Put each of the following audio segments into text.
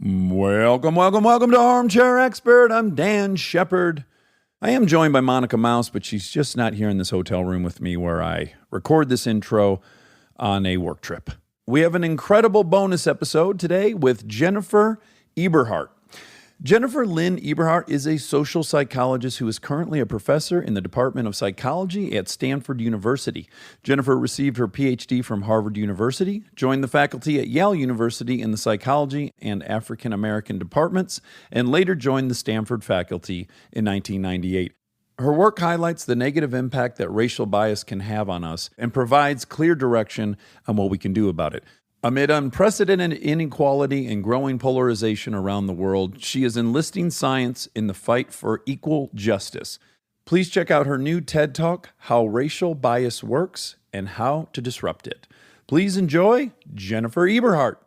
Welcome to Armchair Expert. I'm Dan Shepard. I am joined by Monica Mouse, but she's just not here in this hotel room with me where I record this intro on a work trip. We have an incredible bonus episode today with Jennifer Eberhardt. Jennifer Lynn Eberhardt is a social psychologist who is currently a professor in the Department of Psychology at Stanford University. Jennifer received her PhD from Harvard University, joined the faculty at Yale University in the Psychology and African American departments, and later joined the Stanford faculty in 1998. Her work highlights the negative impact that racial bias can have on us and provides clear direction on what we can do about it. Amid unprecedented inequality and growing polarization around the world, she is enlisting science in the fight for equal justice. Please check out her new TED Talk, How Racial Bias Works and How to Disrupt It. Please enjoy Jennifer Eberhardt.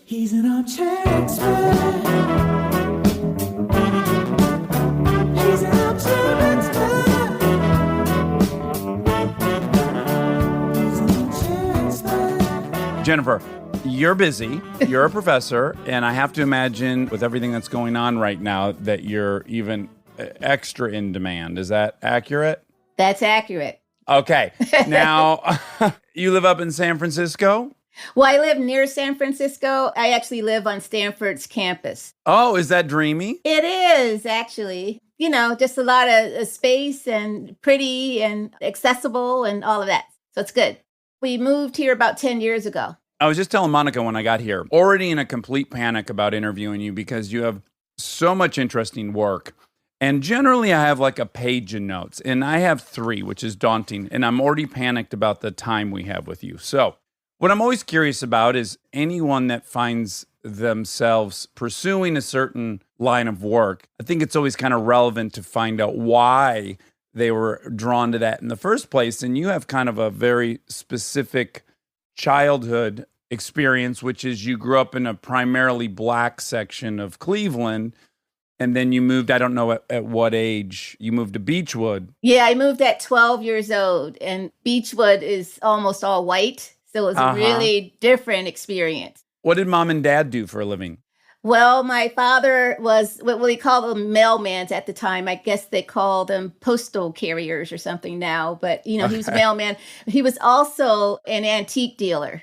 He's an armchair expert. He's an armchair expert. He's an armchair expert. Jennifer, you're busy, you're a professor, and I have to imagine with everything that's going on right now that you're even extra in demand. Is that accurate? That's accurate. Okay. Now, you live up in San Francisco? Well, I live near San Francisco. I actually live on Stanford's campus. Oh, is that dreamy? It is, actually. You know, just a lot of space and pretty and accessible and all of that. So it's good. We moved here about 10 years ago. I was just telling Monica when I got here, already in a complete panic about interviewing you because you have so much interesting work. And generally I have like a page of notes, and I have 3, which is daunting. And I'm already panicked about the time we have with you. So what I'm always curious about is anyone that finds themselves pursuing a certain line of work. I think it's always kind of relevant to find out why they were drawn to that in the first place. And you have kind of a very specific childhood experience, which is you grew up in a primarily black section of Cleveland, and then you moved, I don't know at what age, you moved to Beechwood. Yeah, I moved at 12 years old, and Beechwood is almost all white. So it was a really different experience. What did mom and dad do for a living? Well, my father was what we call them mailmans at the time. I guess they call them postal carriers or something now. But, you know, he was a mailman. He was also an antique dealer.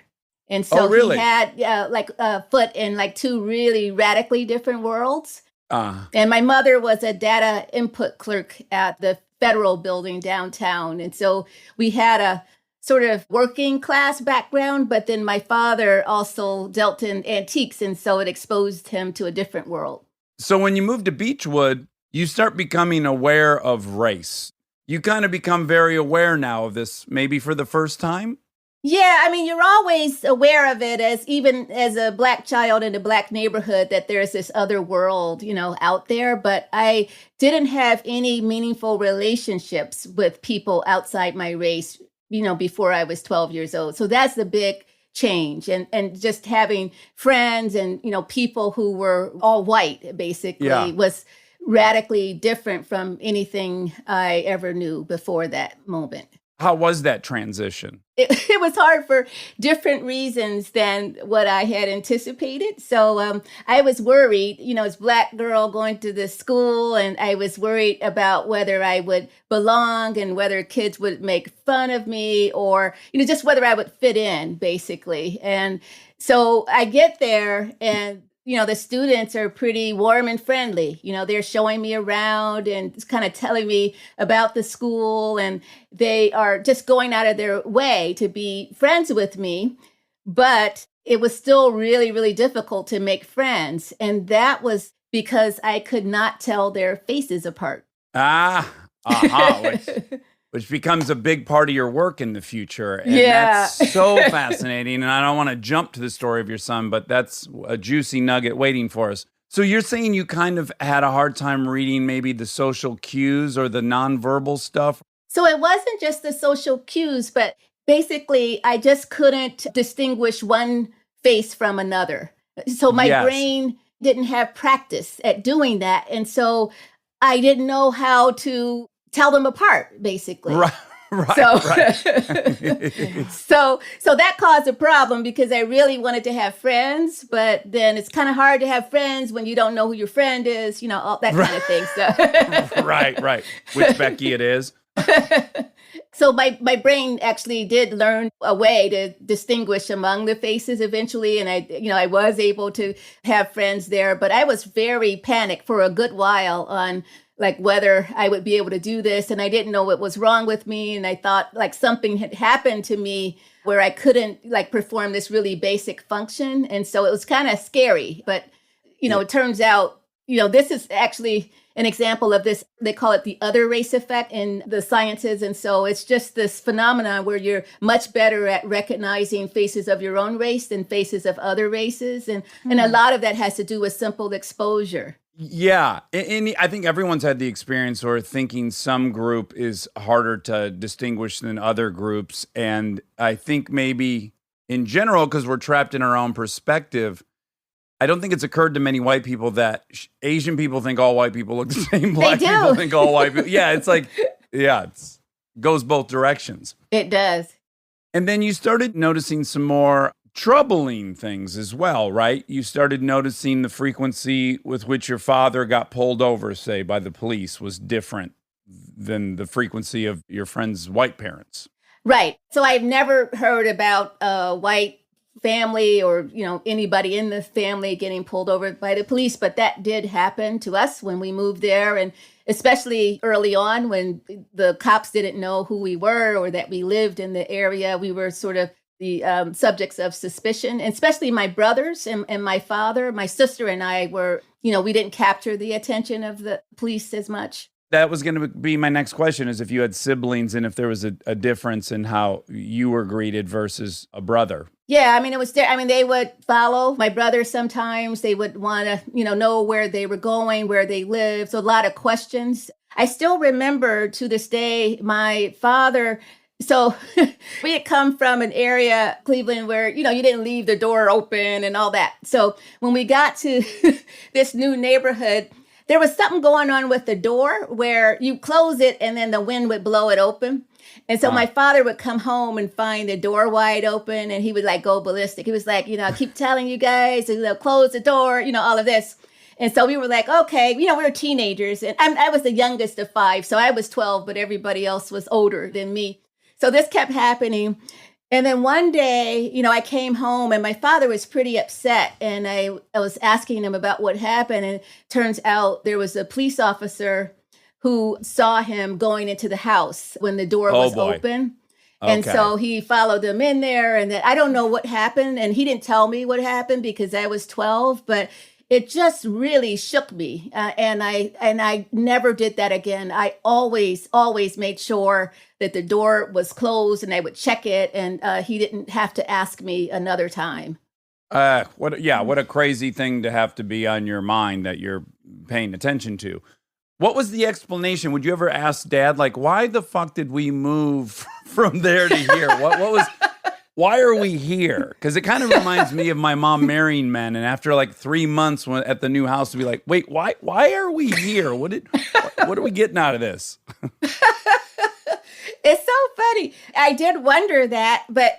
And so he had like a foot in like 2 really radically different worlds. And my mother was a data input clerk at the Federal Building downtown. And so we had a sort of working class background, but then my father also dealt in antiques, and so it exposed him to a different world. So when you moved to Beechwood, you start becoming aware of race. You kind of become very aware now of this, maybe for the first time? Yeah, I mean, you're always aware of it as even as a black child in a black neighborhood that there's this other world, you know, out there. But I didn't have any meaningful relationships with people outside my race, you know, before I was 12 years old. So that's the big change. And just having friends and, you know, people who were all white, basically, was radically different from anything I ever knew before that moment. How was that transition? It was hard for different reasons than what I had anticipated. So I was worried, you know, as a black girl going to this school, and I was worried about whether I would belong and whether kids would make fun of me or, you know, just whether I would fit in, basically. And so I get there and you know, the students are pretty warm and friendly. You know, they're showing me around and kind of telling me about the school, and they are just going out of their way to be friends with me. But it was still really, really difficult to make friends. And that was because I could not tell their faces apart. Which becomes a big part of your work in the future. And that's so fascinating. And I don't want to jump to the story of your son, but that's a juicy nugget waiting for us. So you're saying you kind of had a hard time reading maybe the social cues or the nonverbal stuff? So it wasn't just the social cues, but basically I just couldn't distinguish one face from another. So my brain didn't have practice at doing that. And so I didn't know how to tell them apart, basically. Right, So, right. so that caused a problem because I really wanted to have friends, but then it's kind of hard to have friends when you don't know who your friend is, all that kind of thing. So, Right. Which Becky it is. so my brain actually did learn a way to distinguish among the faces eventually, and I was able to have friends there, but I was very panicked for a good while on like whether I would be able to do this, and I didn't know what was wrong with me, and I thought like something had happened to me where I couldn't like perform this really basic function, and so it was kind of scary. But it turns out this is actually an example of this. They call it the other race effect in the sciences. And so it's just this phenomenon where you're much better at recognizing faces of your own race than faces of other races. And a lot of that has to do with simple exposure. Yeah. And I think everyone's had the experience or thinking some group is harder to distinguish than other groups. And I think maybe in general, because we're trapped in our own perspective, I don't think it's occurred to many white people that Asian people think all white people look the same. Black people think all white people. Yeah, it's like, it goes both directions. It does. And then you started noticing some more troubling things as well, right? You started noticing the frequency with which your father got pulled over, say, by the police was different than the frequency of your friend's white parents. Right. So I've never heard about white family or anybody in the family getting pulled over by the police, but that did happen to us when we moved there, and especially early on when the cops didn't know who we were or that we lived in the area. We were sort of the subjects of suspicion, and especially my brothers and my father. My sister and I were, we didn't capture the attention of the police as much. That was going to be my next question, is if you had siblings and if there was a difference in how you were greeted versus a brother. Yeah, I mean, they would follow my brother sometimes. They would want to, know where they were going, where they lived. So a lot of questions. I still remember to this day, my father. So we had come from an area, Cleveland, where, you didn't leave the door open and all that. So when we got to this new neighborhood, there was something going on with the door where you close it and then the wind would blow it open. And so my father would come home and find the door wide open, and he would like go ballistic. He was like, I keep telling you guys to close the door, all of this. And so we were like, okay, we were teenagers, and I was the youngest of 5. So I was 12, but everybody else was older than me. So this kept happening. And then one day, I came home and my father was pretty upset, and I was asking him about what happened. And it turns out there was a police officer who saw him going into the house when the door was open. And so he followed them in there, and then I don't know what happened. And he didn't tell me what happened because I was 12, but it just really shook me. And I never did that again. I always made sure that the door was closed, and I would check it, and he didn't have to ask me another time. What a crazy thing to have to be on your mind that you're paying attention to. What was the explanation? Would you ever ask Dad, like, why the fuck did we move from there to here? What was, why are we here? Because it kind of reminds me of my mom marrying men, and after like 3 months at the new house to be like, wait, why are we here? What are we getting out of this? It's so funny. I did wonder that, but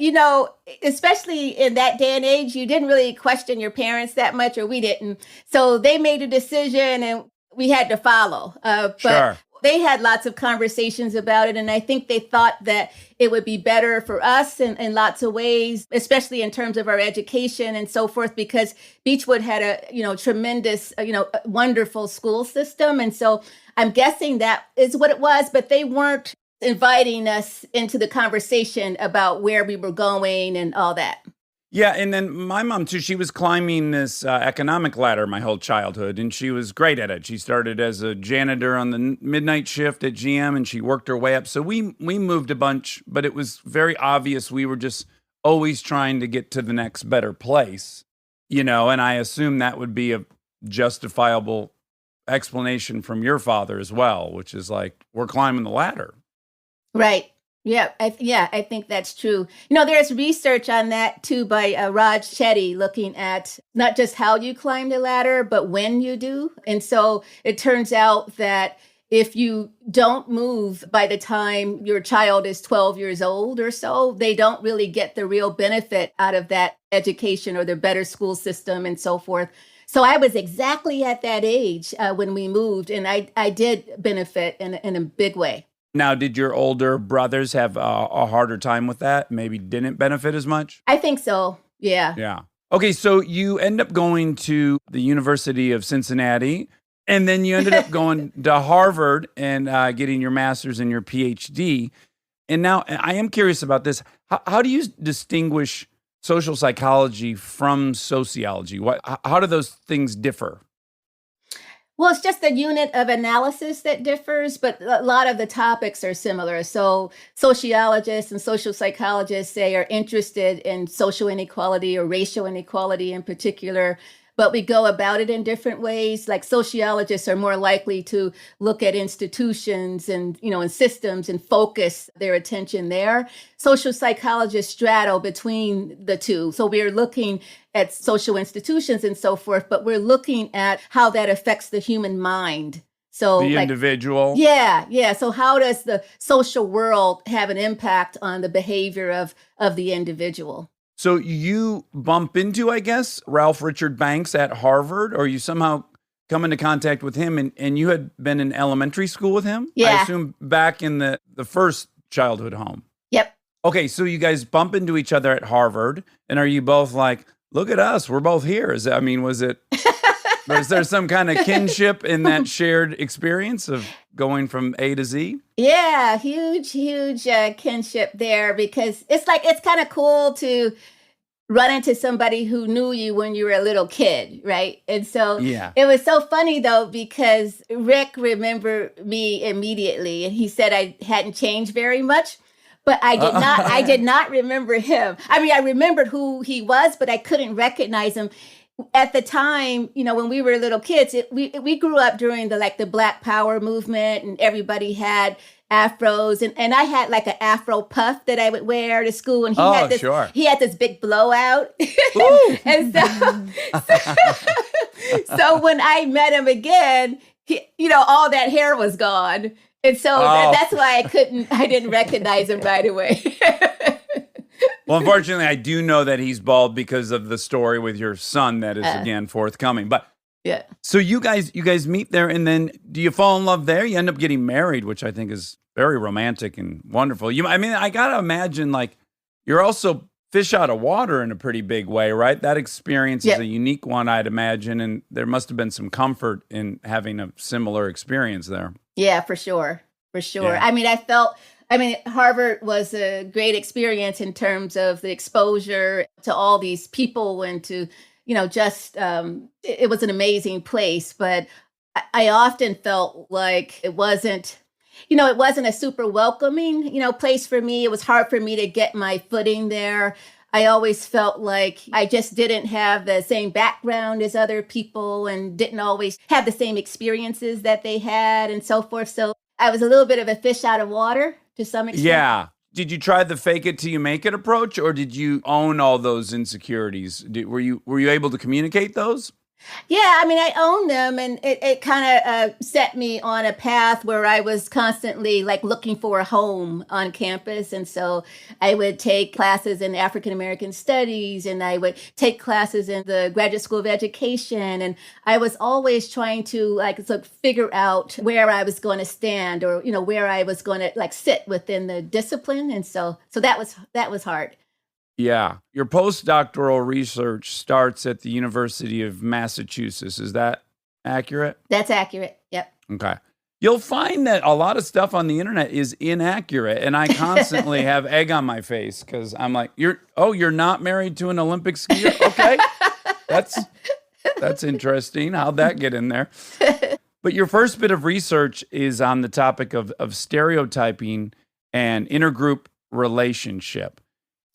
especially in that day and age, you didn't really question your parents that much, or we didn't. So they made a decision and we had to follow. But Sure. They had lots of conversations about it, and I think they thought that it would be better for us in lots of ways, especially in terms of our education and so forth, because Beechwood had a tremendous, wonderful school system. And so I'm guessing that is what it was, but they weren't inviting us into the conversation about where we were going and all that. Yeah, and then my mom, too, she was climbing this economic ladder my whole childhood, and she was great at it. She started as a janitor on the midnight shift at GM, and she worked her way up. So we moved a bunch, but it was very obvious we were just always trying to get to the next better place, and I assume that would be a justifiable explanation from your father as well, which is like, we're climbing the ladder. Right. Yeah, I think that's true. There's research on that too by Raj Shetty, looking at not just how you climb the ladder, but when you do. And so it turns out that if you don't move by the time your child is 12 years old or so, they don't really get the real benefit out of that education or the better school system and so forth. So I was exactly at that age when we moved, and I did benefit in a big way. Now, did your older brothers have a harder time with that? Maybe didn't benefit as much? I think so. Yeah. Yeah. Okay, so you end up going to the University of Cincinnati, and then you ended up going to Harvard and getting your master's and your PhD. And now I am curious about this. How do you distinguish social psychology from sociology? How do those things differ? Well, it's just the unit of analysis that differs, but a lot of the topics are similar. So sociologists and social psychologists say are interested in social inequality or racial inequality in particular, but we go about it in different ways. Like sociologists are more likely to look at institutions and, and systems and focus their attention there. Social psychologists straddle between the two. So we're looking at social institutions and so forth, but we're looking at how that affects the human mind. So the individual. Yeah. So how does the social world have an impact on the behavior of the individual? So you bump into, I guess, Ralph Richard Banks at Harvard, or you somehow come into contact with him, and you had been in elementary school with him? Yeah. I assume back in the first childhood home. Yep. Okay, so you guys bump into each other at Harvard, and are you both like, look at us, we're both here? Was there some kind of kinship in that shared experience of going from A to Z? Yeah, huge kinship there, because it's kind of cool to run into somebody who knew you when you were a little kid, right? And so It was so funny though, because Rick remembered me immediately, and he said I hadn't changed very much. But I did not remember him. I mean, I remembered who he was, but I couldn't recognize him. At the time, when we were little kids, we grew up during the Black Power movement, and everybody had afros, and I had like an afro puff that I would wear to school, and he had this big blowout. And so when I met him again, all that hair was gone. And so that's why I didn't recognize him right away. Well, unfortunately, I do know that he's bald because of the story with your son that is again forthcoming. But yeah. So you guys meet there, and then do you fall in love there? You end up getting married, which I think is very romantic and wonderful. I gotta imagine you're also fish out of water in a pretty big way, right? That experience is a unique one, I'd imagine, and there must have been some comfort in having a similar experience there. Yeah, for sure. Yeah. Harvard was a great experience in terms of the exposure to all these people and to, it was an amazing place. But I often felt like it wasn't a super welcoming, place for me. It was hard for me to get my footing there. I always felt like I just didn't have the same background as other people and didn't always have the same experiences that they had and so forth. So I was a little bit of a fish out of water to some extent. Yeah. Did you try the fake it till you make it approach, or did you own all those insecurities? Were you able to communicate those? Yeah, I owned them, and it kind of set me on a path where I was constantly looking for a home on campus. And so I would take classes in African American studies, and I would take classes in the Graduate School of Education. And I was always trying to figure out where I was going to stand, or, where I was going to sit within the discipline. And so that was hard. Yeah. Your postdoctoral research starts at the University of Massachusetts. Is that accurate? That's accurate. Yep. Okay. You'll find that a lot of stuff on the internet is inaccurate, and I constantly have egg on my face because I'm like, you're not married to an Olympic skier? Okay. That's interesting. How'd that get in there? But your first bit of research is on the topic of stereotyping and intergroup relationship.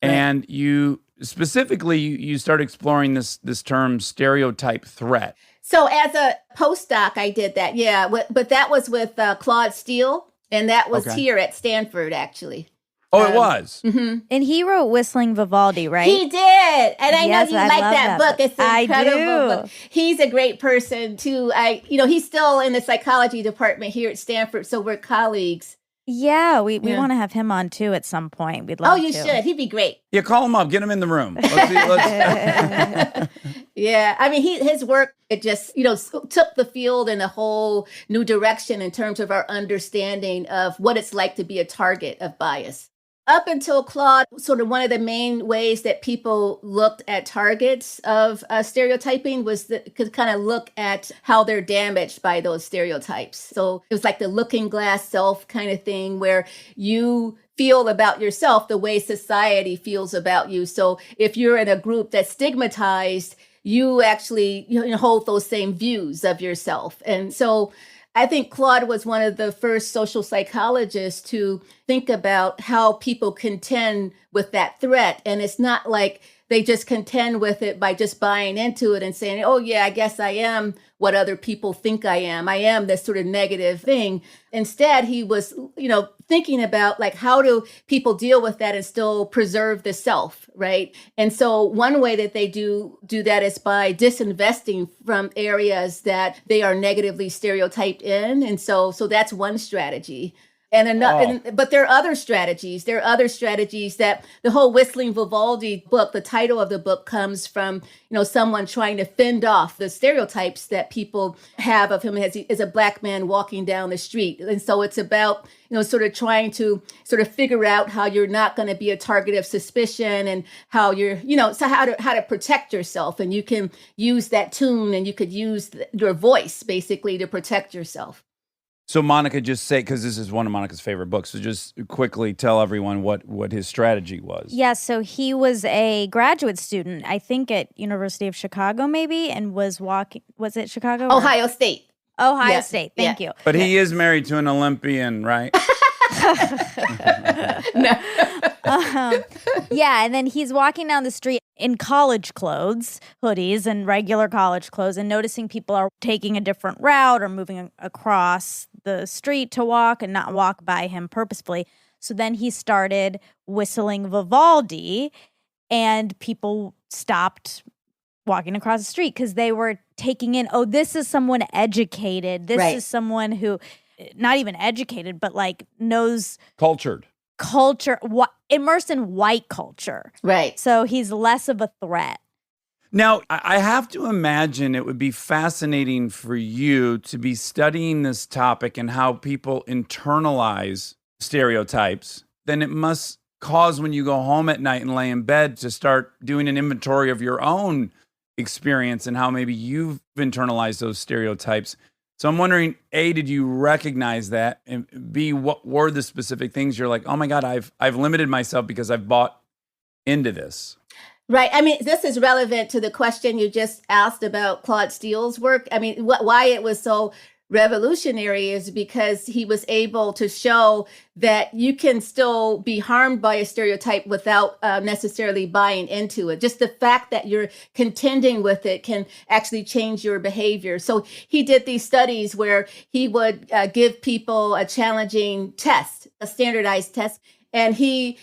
And you specifically, you start exploring this term stereotype threat. So as a postdoc, I did that. Yeah. But that was with Claude Steele. And that was here at Stanford, actually. Oh, it was. And he wrote Whistling Vivaldi, right? He did, and I Yes, know you I like love that that book. book. It's an I incredible do. book. He's a great person too. He's still in the psychology department here at Stanford, so we're colleagues. Yeah, we Yeah. want to have him on too at some point. We'd Oh, love you to. should. He'd be great. Yeah, call him up. Get him in the room. Let's see. Yeah, I mean, his work, it just, took the field in a whole new direction in terms of our understanding of what it's like to be a target of bias. Up until Claude, sort of one of the main ways that people looked at targets of stereotyping was to kind of look at how they're damaged by those stereotypes. So it was like the looking glass self kind of thing where you feel about yourself the way society feels about you. So if you're in a group that's stigmatized, you actually hold those same views of yourself. And so I think Claude was one of the first social psychologists to think about how people contend with that threat. And it's not like they just contend with it by just buying into it and saying, oh, yeah, I guess I am what other people think I am. I am this sort of negative thing. Instead, he was, thinking about like, how do people deal with that and still preserve the self, right? And so one way that they do that is by disinvesting from areas that they are negatively stereotyped in. And so that's one strategy. But there are other strategies. There are other strategies that the whole Whistling Vivaldi book, the title of the book comes from, someone trying to fend off the stereotypes that people have of him as a Black man walking down the street. And so it's about, sort of trying to sort of figure out how you're not going to be a target of suspicion and how you're, so how to protect yourself. And you can use that tune and you could use your voice basically to protect yourself. So Monica, just say, because this is one of Monica's favorite books, so just quickly tell everyone what his strategy was. Yeah, so he was a graduate student, I think at University of Chicago maybe, and was it Chicago? Ohio State. Ohio State, thank you. But he is married to an Olympian, right? Yeah, and then he's walking down the street in college clothes, hoodies and regular college clothes, and noticing people are taking a different route or moving across the street to walk and not walk by him purposefully. So then he started whistling Vivaldi, and people stopped walking across the street because they were taking in, oh, this is someone educated. This is someone who, not even educated, but like knows culture, immersed in white culture. Right. So he's less of a threat. Now, I have to imagine it would be fascinating for you to be studying this topic and how people internalize stereotypes. Then it must cause, when you go home at night and lay in bed, to start doing an inventory of your own experience and how maybe you've internalized those stereotypes. So I'm wondering, A, did you recognize that? And B, what were the specific things you're like, oh my God, I've limited myself because I've bought into this? Right. I mean, this is relevant to the question you just asked about Claude Steele's work. I mean, why it was so revolutionary is because he was able to show that you can still be harmed by a stereotype without necessarily buying into it. Just the fact that you're contending with it can actually change your behavior. So he did these studies where he would give people a challenging test, a standardized test, and he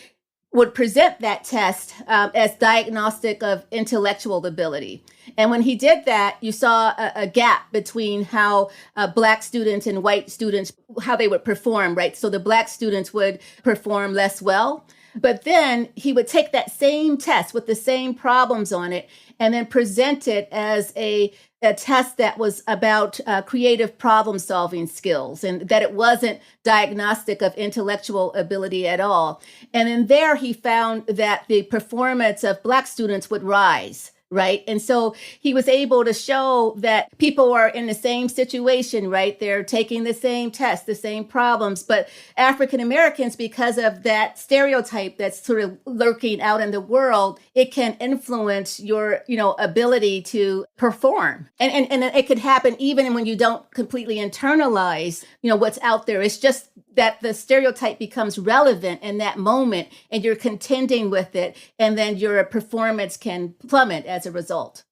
would present that test as diagnostic of intellectual ability. And when he did that, you saw a gap between how Black students and white students, how they would perform, right? So the Black students would perform less well. But then he would take that same test with the same problems on it and then present it as a test that was about creative problem solving skills, and that it wasn't diagnostic of intellectual ability at all. And in there, he found that the performance of Black students would rise. Right. And so he was able to show that people are in the same situation, right? They're taking the same tests, the same problems, but African Americans, because of that stereotype that's sort of lurking out in the world, it can influence your, ability to perform. And it could happen even when you don't completely internalize, what's out there. It's just that the stereotype becomes relevant in that moment and you're contending with it, and then your performance can plummet as a result.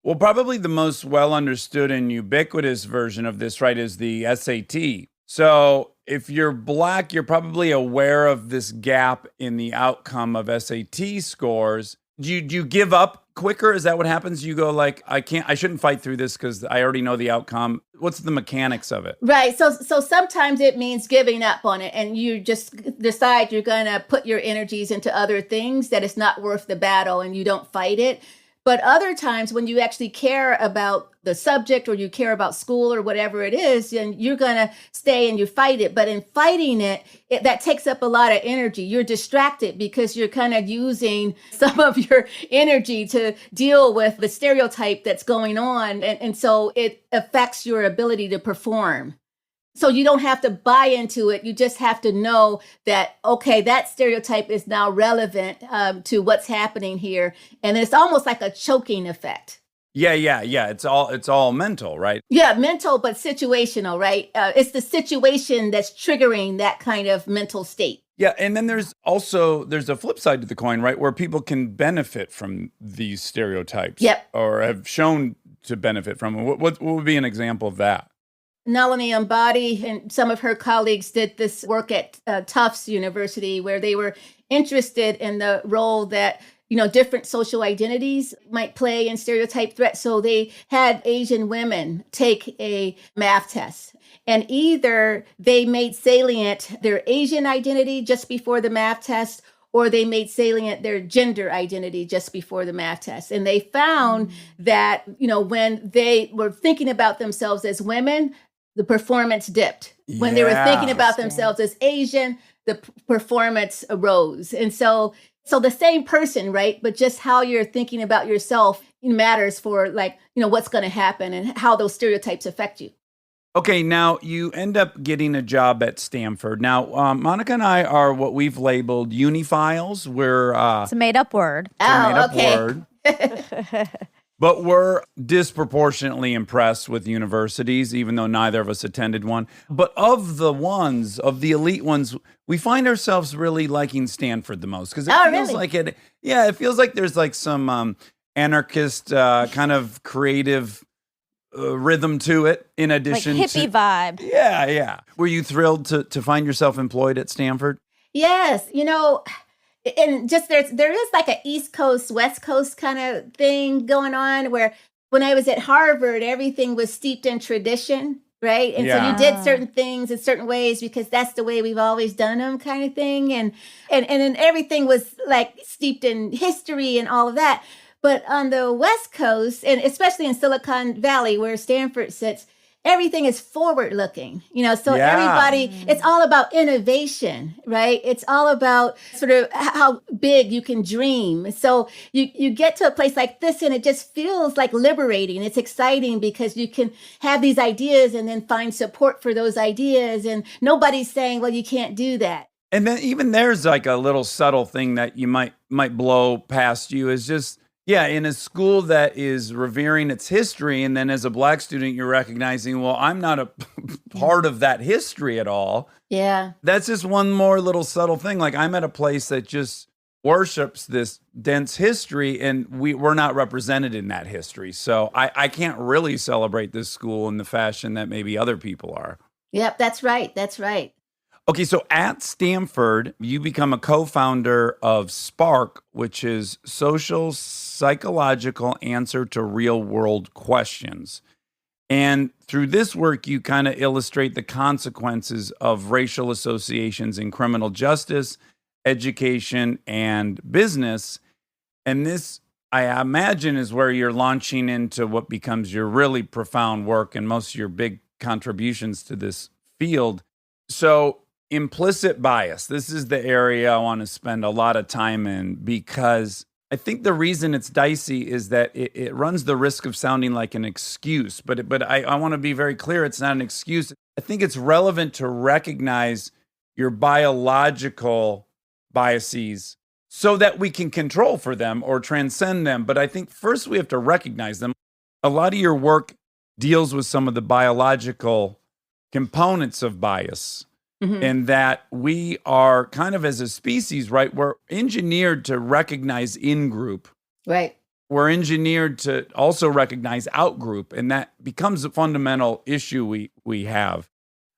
Well, probably the most well understood and ubiquitous version of this, right, is the SAT. So if you're Black, you're probably aware of this gap in the outcome of SAT scores. Do you give up quicker? Is that what happens? You go like, I shouldn't fight through this because I already know the outcome. What's the mechanics of it? Right. So sometimes it means giving up on it, and you just decide you're going to put your energies into other things, that it's not worth the battle, and you don't fight it. But other times when you actually care about the subject, or you care about school or whatever it is, then you're going to stay and you fight it. But in fighting it, that takes up a lot of energy. You're distracted because you're kind of using some of your energy to deal with the stereotype that's going on. And so it affects your ability to perform. So you don't have to buy into it. You just have to know that, okay, that stereotype is now relevant to what's happening here. And it's almost like a choking effect. Yeah. It's all mental, right? Yeah, mental, but situational, right? It's the situation that's triggering that kind of mental state. Yeah, and then there's a flip side to the coin, right? Where people can benefit from these stereotypes. Yep. Or have shown to benefit from them. What would be an example of that? Nalini Ambadi and some of her colleagues did this work at Tufts University, where they were interested in the role that different social identities might play in stereotype threat. So they had Asian women take a math test, and either they made salient their Asian identity just before the math test, or they made salient their gender identity just before the math test. And they found that, when they were thinking about themselves as women, the performance dipped. When they were thinking about themselves as Asian, the performance arose. And so the same person, right? But just how you're thinking about yourself matters for what's going to happen and how those stereotypes affect you. Okay, now you end up getting a job at Stanford. Now, Monica and I are what we've labeled uniphiles. We're It's a made-up word. word. But we're disproportionately impressed with universities, even though neither of us attended one. But of the elite ones, we find ourselves really liking Stanford the most, because it feels like it. Yeah, it feels like there's like some anarchist kind of creative rhythm to it. In addition, like hippie vibe. Yeah. Were you thrilled to find yourself employed at Stanford? Yes, and just there is like an East Coast, West Coast kind of thing going on, where when I was at Harvard, everything was steeped in tradition, right? And so you did certain things in certain ways because that's the way we've always done them, kind of thing. And then everything was like steeped in history and all of that. But on the West Coast, and especially in Silicon Valley, where Stanford sits, everything is forward looking, everybody, it's all about innovation, right? It's all about sort of how big you can dream. So you get to a place like this and it just feels like liberating. It's exciting because you can have these ideas and then find support for those ideas. And nobody's saying, well, you can't do that. And then even there's like a little subtle thing that you might blow past you is just, in a school that is revering its history, and then as a Black student, you're recognizing, well, I'm not a part of that history at all. Yeah. That's just one more little subtle thing. Like, I'm at a place that just worships this dense history, and we're not represented in that history. So I can't really celebrate this school in the fashion that maybe other people are. Yep, that's right. That's right. Okay, so at Stanford, you become a co-founder of Spark, which is social psychological answer to real world questions. And through this work, you kind of illustrate the consequences of racial associations in criminal justice, education, and business. And this, I imagine, is where you're launching into what becomes your really profound work and most of your big contributions to this field. So, implicit bias. This is the area I want to spend a lot of time in, because I think the reason it's dicey is that it runs the risk of sounding like an excuse. But I want to be very clear, it's not an excuse. I think it's relevant to recognize your biological biases so that we can control for them or transcend them. But I think first we have to recognize them. A lot of your work deals with some of the biological components of bias. And that we are kind of, as a species, right, we're engineered to recognize in-group. Right. We're engineered to also recognize out-group, and that becomes a fundamental issue we have.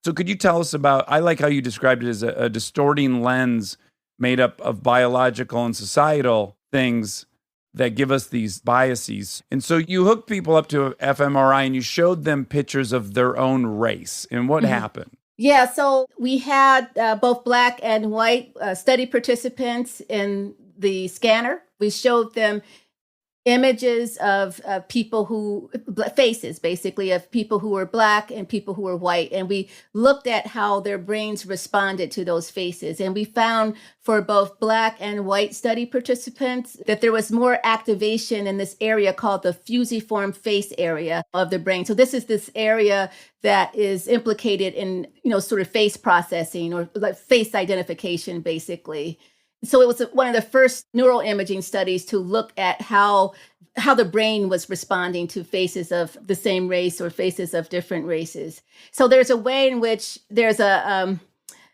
So could you tell us about, I like how you described it as a distorting lens made up of biological and societal things that give us these biases. And so you hooked people up to fMRI and you showed them pictures of their own race. And what happened? Yeah, so we had both Black and white study participants in the scanner. We showed them images of people who, faces basically, of people who were Black and people who were white. And we looked at how their brains responded to those faces. And we found for both Black and white study participants that there was more activation in this area called the fusiform face area of the brain. So this is this area that is implicated in, sort of face processing or like face identification, basically. So it was one of the first neuroimaging studies to look at how the brain was responding to faces of the same race or faces of different races. So there's a way in which there's a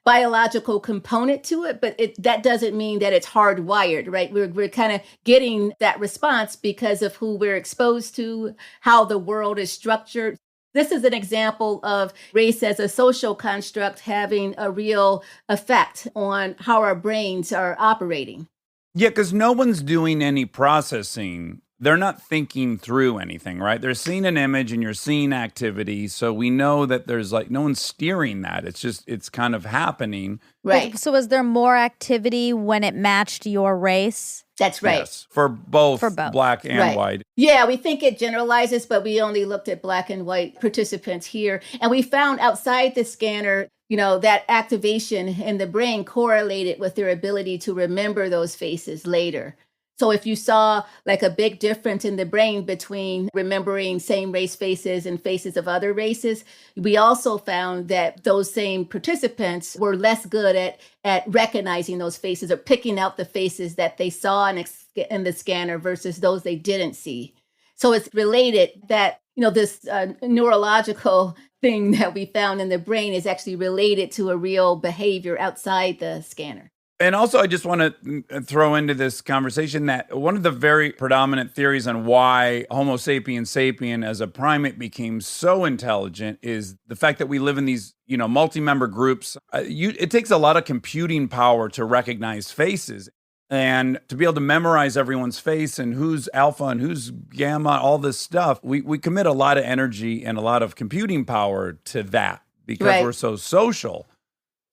biological component to it, but that doesn't mean that it's hardwired, right? We're kind of getting that response because of who we're exposed to, how the world is structured. This is an example of race as a social construct having a real effect on how our brains are operating. Yeah, because no one's doing any processing. They're not thinking through anything, right? They're seeing an image and you're seeing activity. So we know that there's no one's steering that. It's kind of happening. Right. So was there more activity when it matched your race? That's right. Yes, for both Black and Right. white. Yeah, we think it generalizes, but we only looked at Black and white participants here. And we found outside the scanner, that activation in the brain correlated with their ability to remember those faces later. So if you saw a big difference in the brain between remembering same race faces and faces of other races, we also found that those same participants were less good at recognizing those faces or picking out the faces that they saw in the scanner versus those they didn't see. So it's related that, this neurological thing that we found in the brain is actually related to a real behavior outside the scanner. And also, I just want to throw into this conversation that one of the very predominant theories on why Homo sapiens sapien as a primate became so intelligent is the fact that we live in these, multi-member groups. It takes a lot of computing power to recognize faces and to be able to memorize everyone's face and who's alpha and who's gamma, all this stuff. We commit a lot of energy and a lot of computing power to that because we're so social.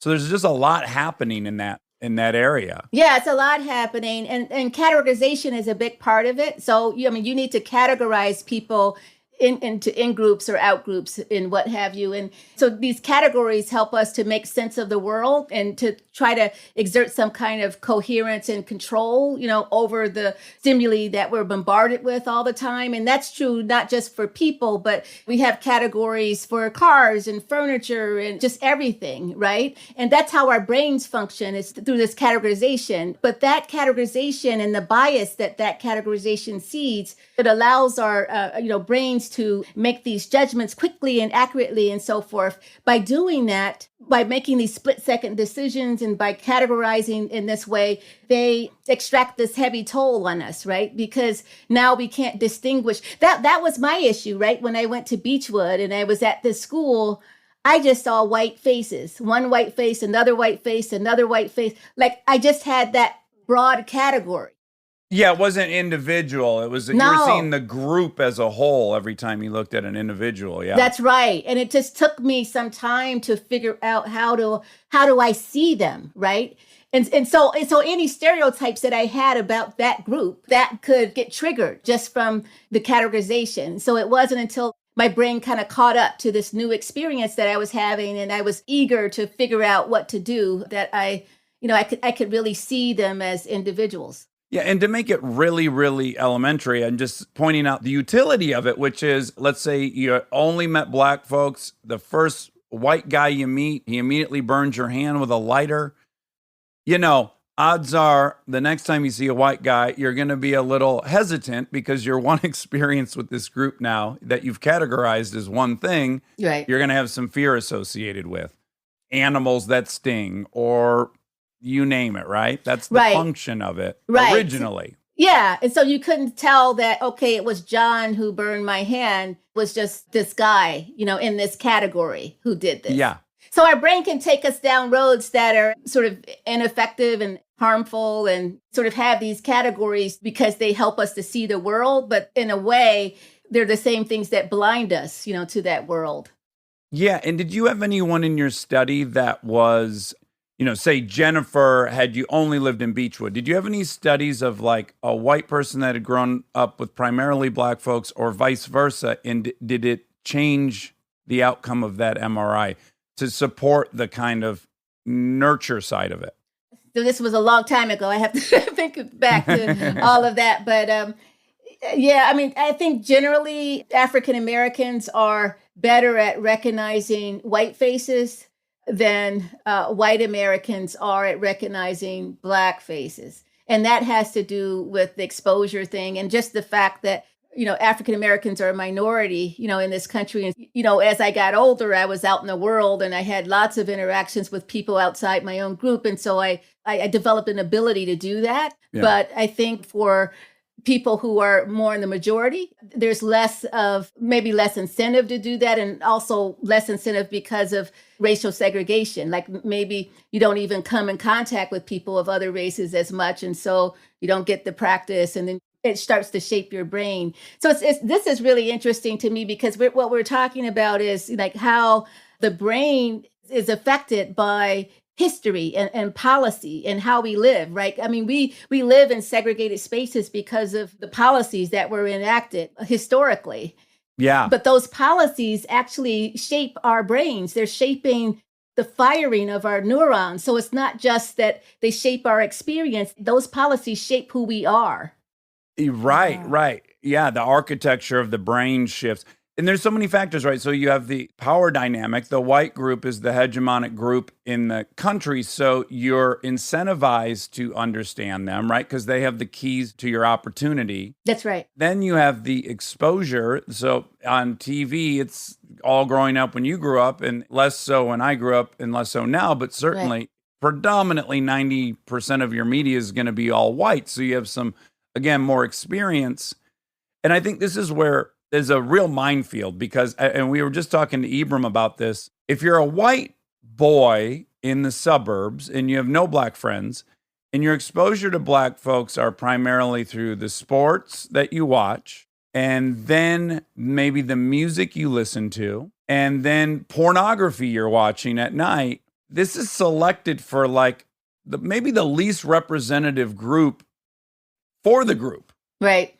So there's just a lot happening in that area. Yeah, it's a lot happening. And categorization is a big part of it. So, you need to categorize people into in groups or out groups and what have you. And so these categories help us to make sense of the world and to try to exert some kind of coherence and control, over the stimuli that we're bombarded with all the time. And that's true not just for people, but we have categories for cars and furniture and just everything, right? And that's how our brains function, is through this categorization. But that categorization and the bias that categorization seeds, it allows our brains to make these judgments quickly and accurately and so forth. By doing that, by making these split-second decisions and by categorizing in this way, they extract this heavy toll on us, right? Because now we can't distinguish. That was my issue, right? When I went to Beechwood and I was at this school, I just saw white faces. One white face, another white face, another white face. I just had that broad category. Yeah, it wasn't individual. It was you were seeing the group as a whole every time you looked at an individual. Yeah, that's right. And it just took me some time to figure out how do I see them, right? And so any stereotypes that I had about that group that could get triggered just from the categorization. So it wasn't until my brain kind of caught up to this new experience that I was having, and I was eager to figure out what to do, that I could really see them as individuals. Yeah, and to make it really, really elementary, I'm just pointing out the utility of it, which is, let's say you only met Black folks. The first white guy you meet, he immediately burns your hand with a lighter. Odds are the next time you see a white guy, you're going to be a little hesitant because your one experience with this group now that you've categorized as one thing, right, you're going to have some fear associated with. Animals that sting or you name it, right? That's the function of it originally. Yeah. And so you couldn't tell that, okay, it was John who burned my hand, it was just this guy, in this category who did this. Yeah. So our brain can take us down roads that are sort of ineffective and harmful and sort of have these categories because they help us to see the world. But in a way, they're the same things that blind us, to that world. Yeah. And did you have anyone in your study that was, say Jennifer, had you only lived in Beechwood, did you have any studies of like a white person that had grown up with primarily Black folks or vice versa? And did it change the outcome of that MRI to support the kind of nurture side of it? So this was a long time ago. I have to think back to all of that. But yeah, I mean, I think generally African Americans are better at recognizing white faces than white Americans are at recognizing Black faces. And that has to do with the exposure thing and just the fact that, African Americans are a minority, in this country. And, as I got older, I was out in the world and I had lots of interactions with people outside my own group. And so I developed an ability to do that. Yeah. But I think for people who are more in the majority, there's maybe less incentive to do that, and also less incentive because of racial segregation. Like maybe you don't even come in contact with people of other races as much, and so you don't get the practice, and then it starts to shape your brain. So this is really interesting to me because what we're talking about is like how the brain is affected by history and policy and how we live, right? I mean, we live in segregated spaces because of the policies that were enacted historically. Yeah. But those policies actually shape our brains. They're shaping the firing of our neurons. So it's not just that they shape our experience. Those policies shape who we are. Right. Yeah, the architecture of the brain shifts. And there's so many factors, right? So you have the power dynamic. The white group is the hegemonic group in the country. So you're incentivized to understand them, right? Because they have the keys to your opportunity. That's right. Then you have the exposure. So on TV, it's all growing up when you grew up and less so when I grew up and less so now. But certainly, predominantly 90% of your media is going to be all white. So you have some, again, more experience. And I think this is where there's a real minefield because, and we were just talking to Ibram about this, if you're a white boy in the suburbs and you have no Black friends and your exposure to Black folks are primarily through the sports that you watch and then maybe the music you listen to and then pornography you're watching at night, this is selected for like maybe the least representative group for the group. Right.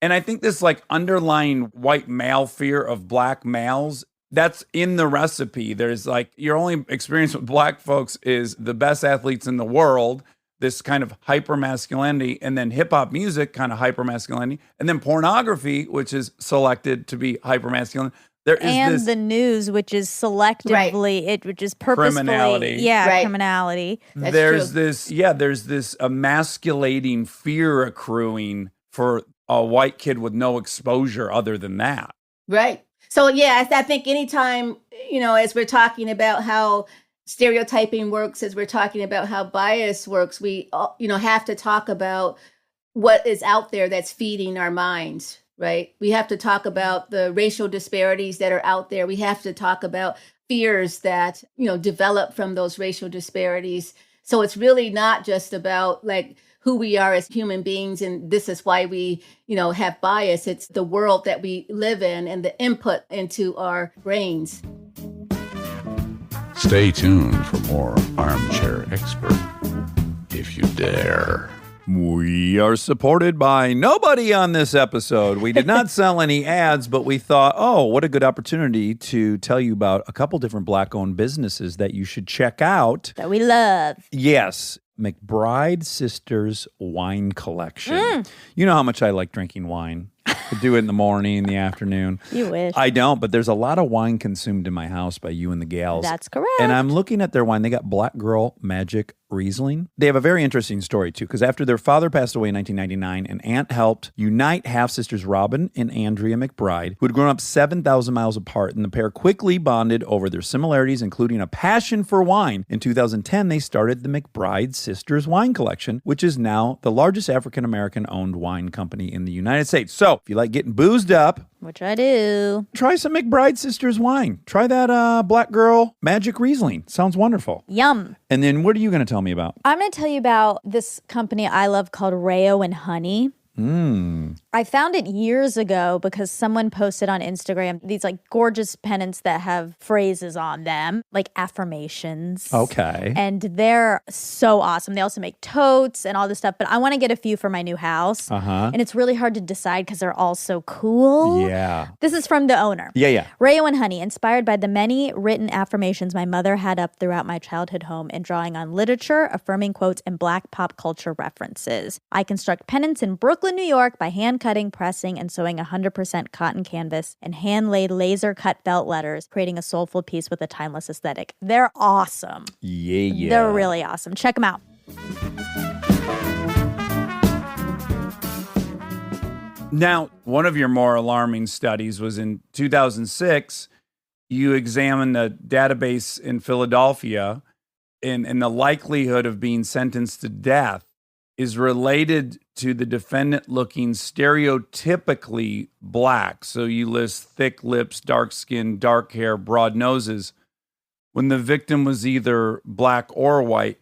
And I think this like underlying white male fear of Black males, that's in the recipe. There's like your only experience with Black folks is the best athletes in the world, this kind of hyper masculinity, and then hip hop music, kind of hyper masculinity, and then pornography, which is selected to be hyper masculine. There is the news, which is selectively, which is purposefully, criminality. Criminality. There's this emasculating fear accruing for a white kid with no exposure other than that. Right. So, yeah, I think anytime, as we're talking about how stereotyping works, as we're talking about how bias works, we, have to talk about what is out there that's feeding our minds, right? We have to talk about the racial disparities that are out there. We have to talk about fears that, develop from those racial disparities. So it's really not just about like who we are as human beings, and this is why we, have bias. It's the world that we live in and the input into our brains. Stay tuned for more Armchair Expert, if you dare. We are supported by nobody on this episode. We did not sell any ads, but we thought, oh, what a good opportunity to tell you about a couple different Black-owned businesses that you should check out. That we love. Yes. McBride Sisters Wine Collection. You know how much I like drinking wine. I do it in the morning, in the afternoon. You wish. I don't, but there's a lot of wine consumed in my house by you and the gals. That's correct. And I'm looking at their wine. They got Black Girl Magic Riesling. They have a very interesting story, too, because after their father passed away in 1999, an aunt helped unite half-sisters Robin and Andrea McBride, who had grown up 7,000 miles apart, and the pair quickly bonded over their similarities, including a passion for wine. In 2010, they started the McBride Sisters Wine Collection, which is now the largest African-American-owned wine company in the United States. So, if you like getting boozed up, Which I do. Try some McBride Sisters wine. Try that Black Girl Magic Riesling. Sounds wonderful. Yum. And then what are you going to tell me about? I'm going to tell you about this company I love called Rayo and Honey. I found it years ago because someone posted on Instagram these like gorgeous pennants that have phrases on them, like affirmations. Okay. And they're so awesome. They also make totes and all this stuff, but I want to get a few for my new house. And it's really hard to decide because they're all so cool. Yeah. This is from the owner. Yeah. Rayo and Honey, inspired by the many written affirmations my mother had up throughout my childhood home and drawing on literature, affirming quotes, and Black pop culture references. I construct pennants in Brooklyn, New York by hand cutting, pressing, and sewing 100% cotton canvas and hand-laid laser-cut felt letters, creating a soulful piece with a timeless aesthetic. They're awesome. Yeah. They're really awesome. Check them out. Now, one of your more alarming studies was in 2006. You examined a database in Philadelphia, and the likelihood of being sentenced to death is related to the defendant looking stereotypically Black. So you list thick lips, dark skin, dark hair, broad noses, when the victim was either Black or white.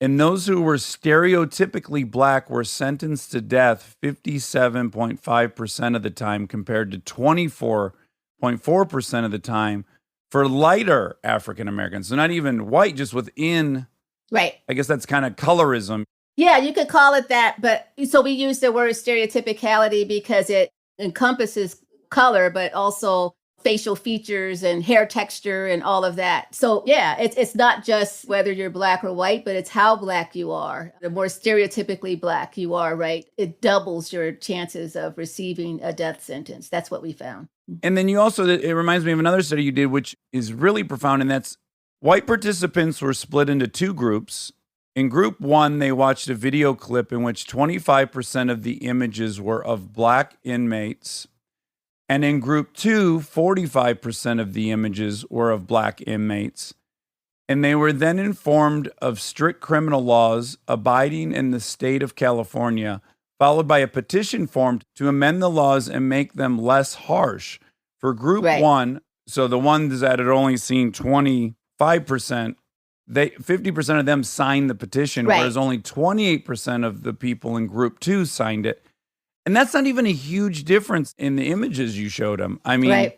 And those who were stereotypically Black were sentenced to death 57.5% of the time compared to 24.4% of the time for lighter African Americans. So not even white, just within, Right. I guess that's kind of colorism. Yeah, you could call it that. But so we use the word stereotypicality because it encompasses color, but also facial features and hair texture and all of that. So yeah, it's not just whether you're Black or white, but it's how Black you are. The more stereotypically Black you are, right, it doubles your chances of receiving a death sentence. That's what we found. And then you also, it reminds me of another study you did, which is really profound, and that's white participants were split into two groups. In group one, they watched a video clip in which 25% of the images were of Black inmates. And in group two, 45% of the images were of Black inmates. And they were then informed of strict criminal laws abiding in the state of California, followed by a petition formed to amend the laws and make them less harsh. For group one, so the ones that had only seen 25%, 50% of them signed the petition, whereas only 28% of the people in group two signed it. And that's not even a huge difference in the images you showed them. I mean,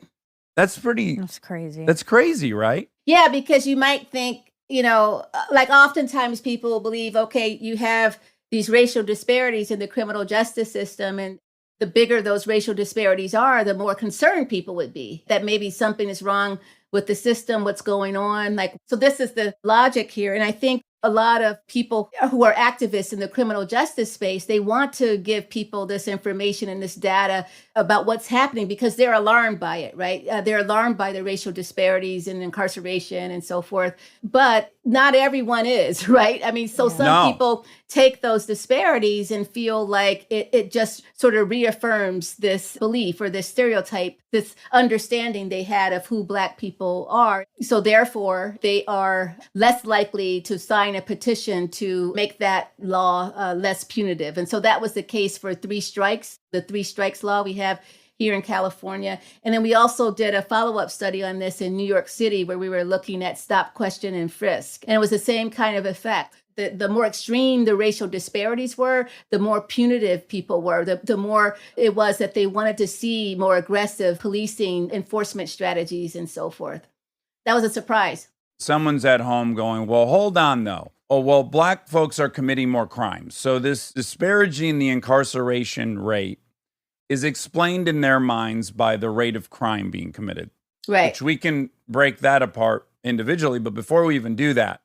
that's crazy. That's crazy, right? Yeah, because you might think, like oftentimes people believe, okay, you have these racial disparities in the criminal justice system, and the bigger those racial disparities are, the more concerned people would be that maybe something is wrong with the system, what's going on. So this is the logic here. And I think a lot of people who are activists in the criminal justice space, they want to give people this information and this data about what's happening because they're alarmed by it, right? They're alarmed by the racial disparities in incarceration and so forth. But not everyone is, right? I mean, so some people take those disparities and feel like it just sort of reaffirms this belief or this stereotype, this understanding they had of who Black people are. So therefore, they are less likely to sign a petition to make that law less punitive. And so that was the case for three strikes, the three strikes law we have here in California. And then we also did a follow-up study on this in New York City where we were looking at stop, question, and frisk. And it was the same kind of effect. The more extreme the racial disparities were, the more punitive people were, the more it was that they wanted to see more aggressive policing, enforcement strategies, and so forth. That was a surprise. Someone's at home going, well, hold on, though. Oh, well, Black folks are committing more crimes. So this disparaging the incarceration rate is explained in their minds by the rate of crime being committed. Right. Which we can break that apart individually. But before we even do that,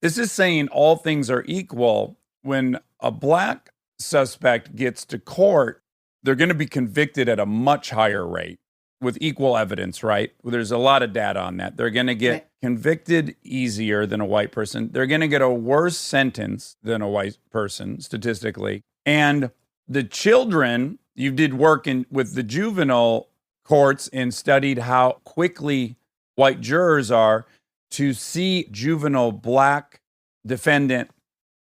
this is saying all things are equal. When a Black suspect gets to court, they're going to be convicted at a much higher rate with equal evidence, right? Well, there's a lot of data on that. They're going to get convicted easier than a white person. They're going to get a worse sentence than a white person, statistically. And the children, you did work with the juvenile courts and studied how quickly white jurors are to see juvenile Black defendant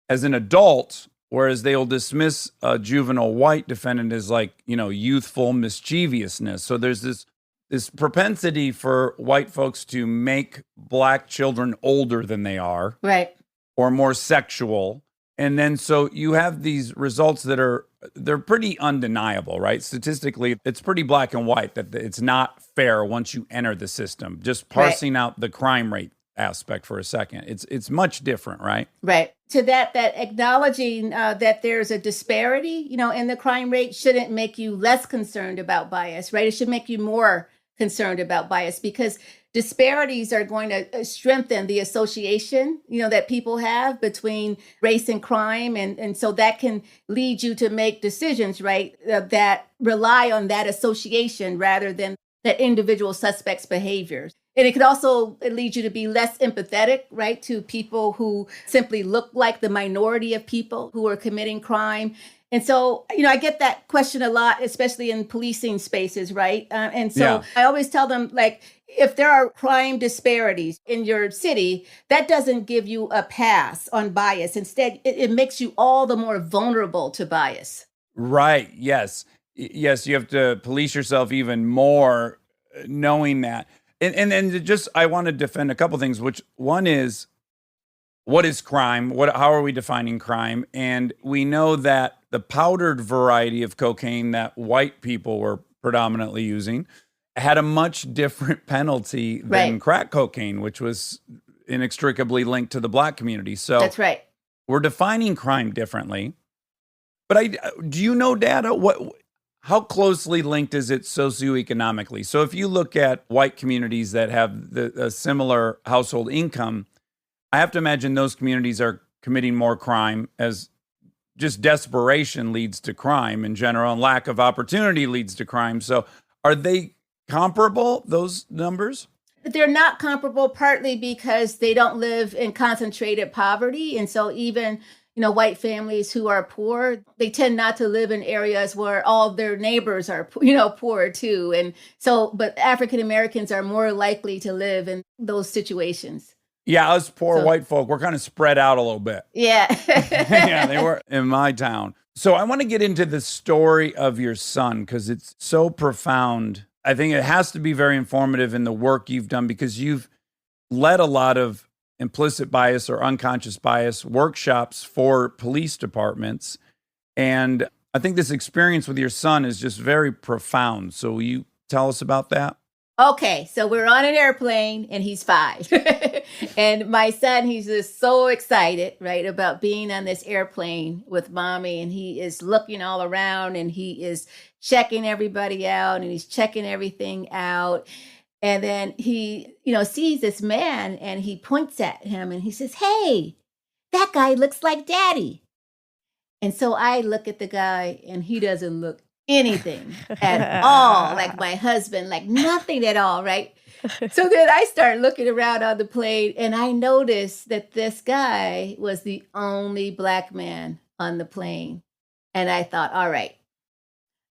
as an adult Whereas they'll dismiss a juvenile white defendant as like, youthful mischievousness. So there's this propensity for white folks to make black children older than they are. Right. Or more sexual. And then so you have these results that they're pretty undeniable, right? Statistically, it's pretty black and white that it's not fair once you enter the system. Just parsing out the crime rate aspect for a second. It's much different, right? Right. To that acknowledging that there's a disparity, in the crime rate shouldn't make you less concerned about bias, right? It should make you more concerned about bias because disparities are going to strengthen the association, that people have between race and crime. And so that can lead you to make decisions, right, that rely on that association rather than that individual suspect's behaviors. And it could also lead you to be less empathetic, right, to people who simply look like the minority of people who are committing crime. And so, I get that question a lot, especially in policing spaces, right? And so I always tell them, like, if there are crime disparities in your city, that doesn't give you a pass on bias. Instead, it makes you all the more vulnerable to bias. Right. Yes. Yes, you have to police yourself even more knowing that. And just, I want to defend a couple things, which one is, what is crime? How are we defining crime? And we know that the powdered variety of cocaine that white people were predominantly using had a much different penalty than crack cocaine, which was inextricably linked to the black community. So that's right. We're defining crime differently. But do you know data? How closely linked is it socioeconomically? So if you look at white communities that have a similar household income, I have to imagine those communities are committing more crime as just desperation leads to crime in general, and lack of opportunity leads to crime. So are they comparable, those numbers? They're not comparable, partly because they don't live in concentrated poverty. And so even, white families who are poor, they tend not to live in areas where all their neighbors are, poor too. And so, but African Americans are more likely to live in those situations. Yeah, us poor white folk, we're kind of spread out a little bit. Yeah. Yeah, they were in my town. So I want to get into the story of your son because it's so profound. I think it has to be very informative in the work you've done because you've led a lot of implicit bias or unconscious bias workshops for police departments. And I think this experience with your son is just very profound. So will you tell us about that? Okay, so we're on an airplane and he's 5. And my son, he's just so excited, right, about being on this airplane with mommy. And he is looking all around and he is checking everybody out and he's checking everything out. And then he, sees this man and he points at him and he says, "Hey, that guy looks like daddy." And so I look at the guy and he doesn't look anything at all like my husband, like nothing at all, right? So then I start looking around on the plane and I notice that this guy was the only black man on the plane. And I thought, all right,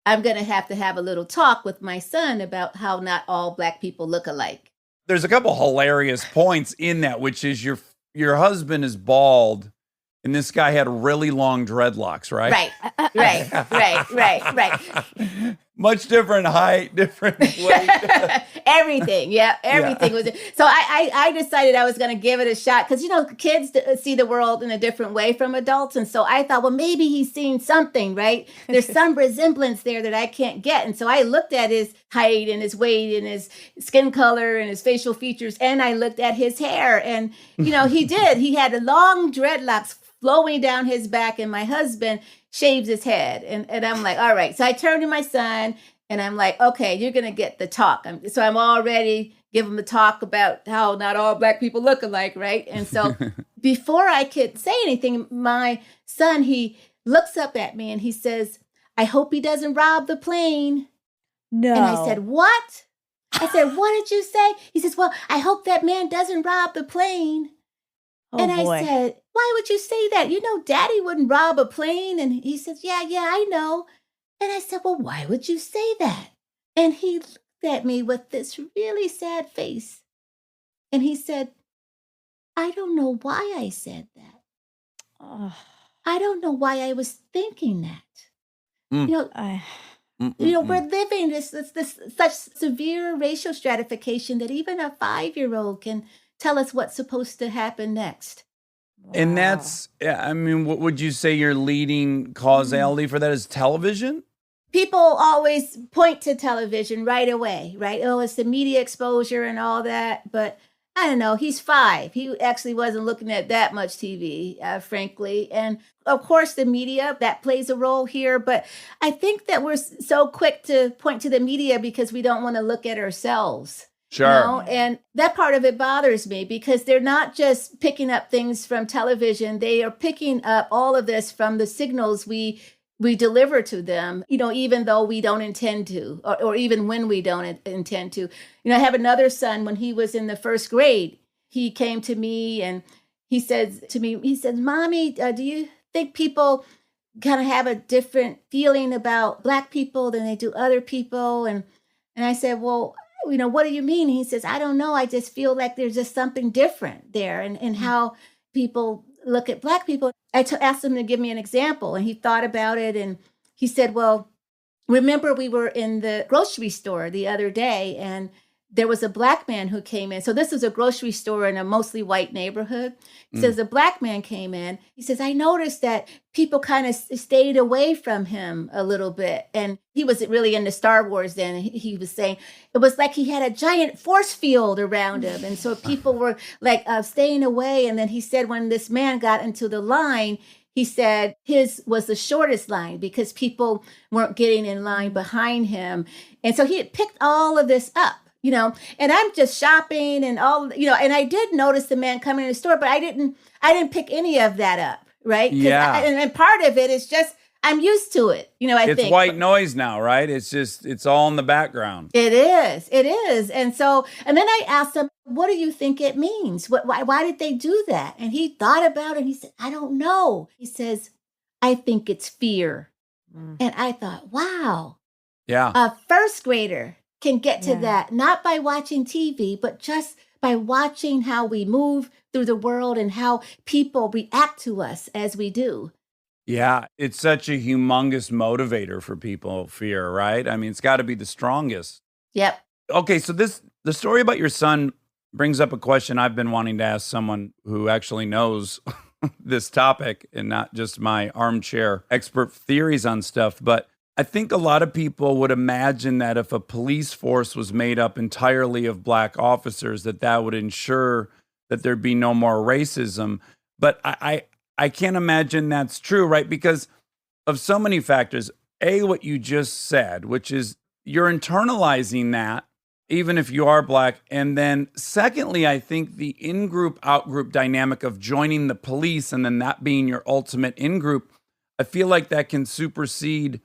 I'm going to have a little talk with my son about how not all black people look alike. There's a couple hilarious points in that, which is your husband is bald and this guy had really long dreadlocks, right? Right. Much different height, different weight. Everything. Yeah, everything was. So I decided I was going to give it a shot because, kids see the world in a different way from adults. And so I thought, well, maybe he's seen something, right? There's some resemblance there that I can't get. And so I looked at his height and his weight and his skin color and his facial features. And I looked at his hair and, he did. He had long dreadlocks flowing down his back, and my husband shaves his head. And I'm like, all right. So I turned to my son and I'm like, okay, you're going to get the talk. So I'm already giving him the talk about how not all black people look alike, right? And so before I could say anything, my son, he looks up at me and he says, "I hope he doesn't rob the plane." No. And I said, "What?" I said, "What did you say?" He says, "Well, I hope that man doesn't rob the plane." Oh, and boy. I said, "Why would you say that? Daddy wouldn't rob a plane." And he says, yeah, I know. And I said, "Well, why would you say that?" And he looked at me with this really sad face. And he said, "I don't know why I said that. Oh. I don't know why I was thinking that. Mm. You know, I- we're living this such severe racial stratification that even a 5-year-old can tell us what's supposed to happen next. And wow. that's, yeah, I mean, what would you say your leading causality for that is television? People always point to television right away, right? Oh, it's the media exposure and all that. But I don't know. He's 5. He actually wasn't looking at that much TV, frankly. And of course, the media, that plays a role here. But I think that we're so quick to point to the media because we don't want to look at ourselves. Sure. You know? And that part of it bothers me because they're not just picking up things from television. They are picking up all of this from the signals we deliver to them, you know, even though we don't intend to, or even when we don't intend to. You know, I have another son. When he was in the 1st grade, he came to me and he says to me, he said, Mommy, do you think people kind of have a different feeling about Black people than they do other people? And I said, well, you know, what do you mean? He says, I don't know. I just feel like there's just something different there and how people look at Black people. I asked him to give me an example, and he thought about it, and he said, well, remember we were in the grocery store the other day, and there was a Black man who came in. So this is a grocery store in a mostly white neighborhood. He says, a Black man came in. He says, I noticed that people kind of stayed away from him a little bit. And he wasn't really into Star Wars then. And he was saying it was like he had a giant force field around him. And so people were like staying away. And then he said, when this man got into the line, he said his was the shortest line because people weren't getting in line behind him. And so he had picked all of this up. You know, and I'm just shopping and all, you know, and I did notice the man coming in the store, but I didn't pick any of that up. Right. Yeah. And part of it is just, I'm used to it. You know, I think it's white noise now, right? It's just, it's all in the background. it is. It is. And so, and then I asked him, what do you think it means? Why did they do that? And he thought about it. And he said, I don't know. He says, I think it's fear. And I thought, wow, Yeah. a 1st grader can get to Yeah. that, not by watching TV, but just by watching how we move through the world and how people react to us as we do. Yeah. It's such a humongous motivator for people, fear, right? I mean, it's got to be the strongest. Yep. Okay. So the story about your son brings up a question I've been wanting to ask someone who actually knows this topic and not just my armchair expert theories on stuff. But I think a lot of people would imagine that if a police force was made up entirely of Black officers, that would ensure that there'd be no more racism. But I can't imagine that's true, right? Because of so many factors. A, what you just said, which is you're internalizing that, even if you are Black. And then secondly, I think the in-group, out-group dynamic of joining the police and then that being your ultimate in-group, I feel like that can supersede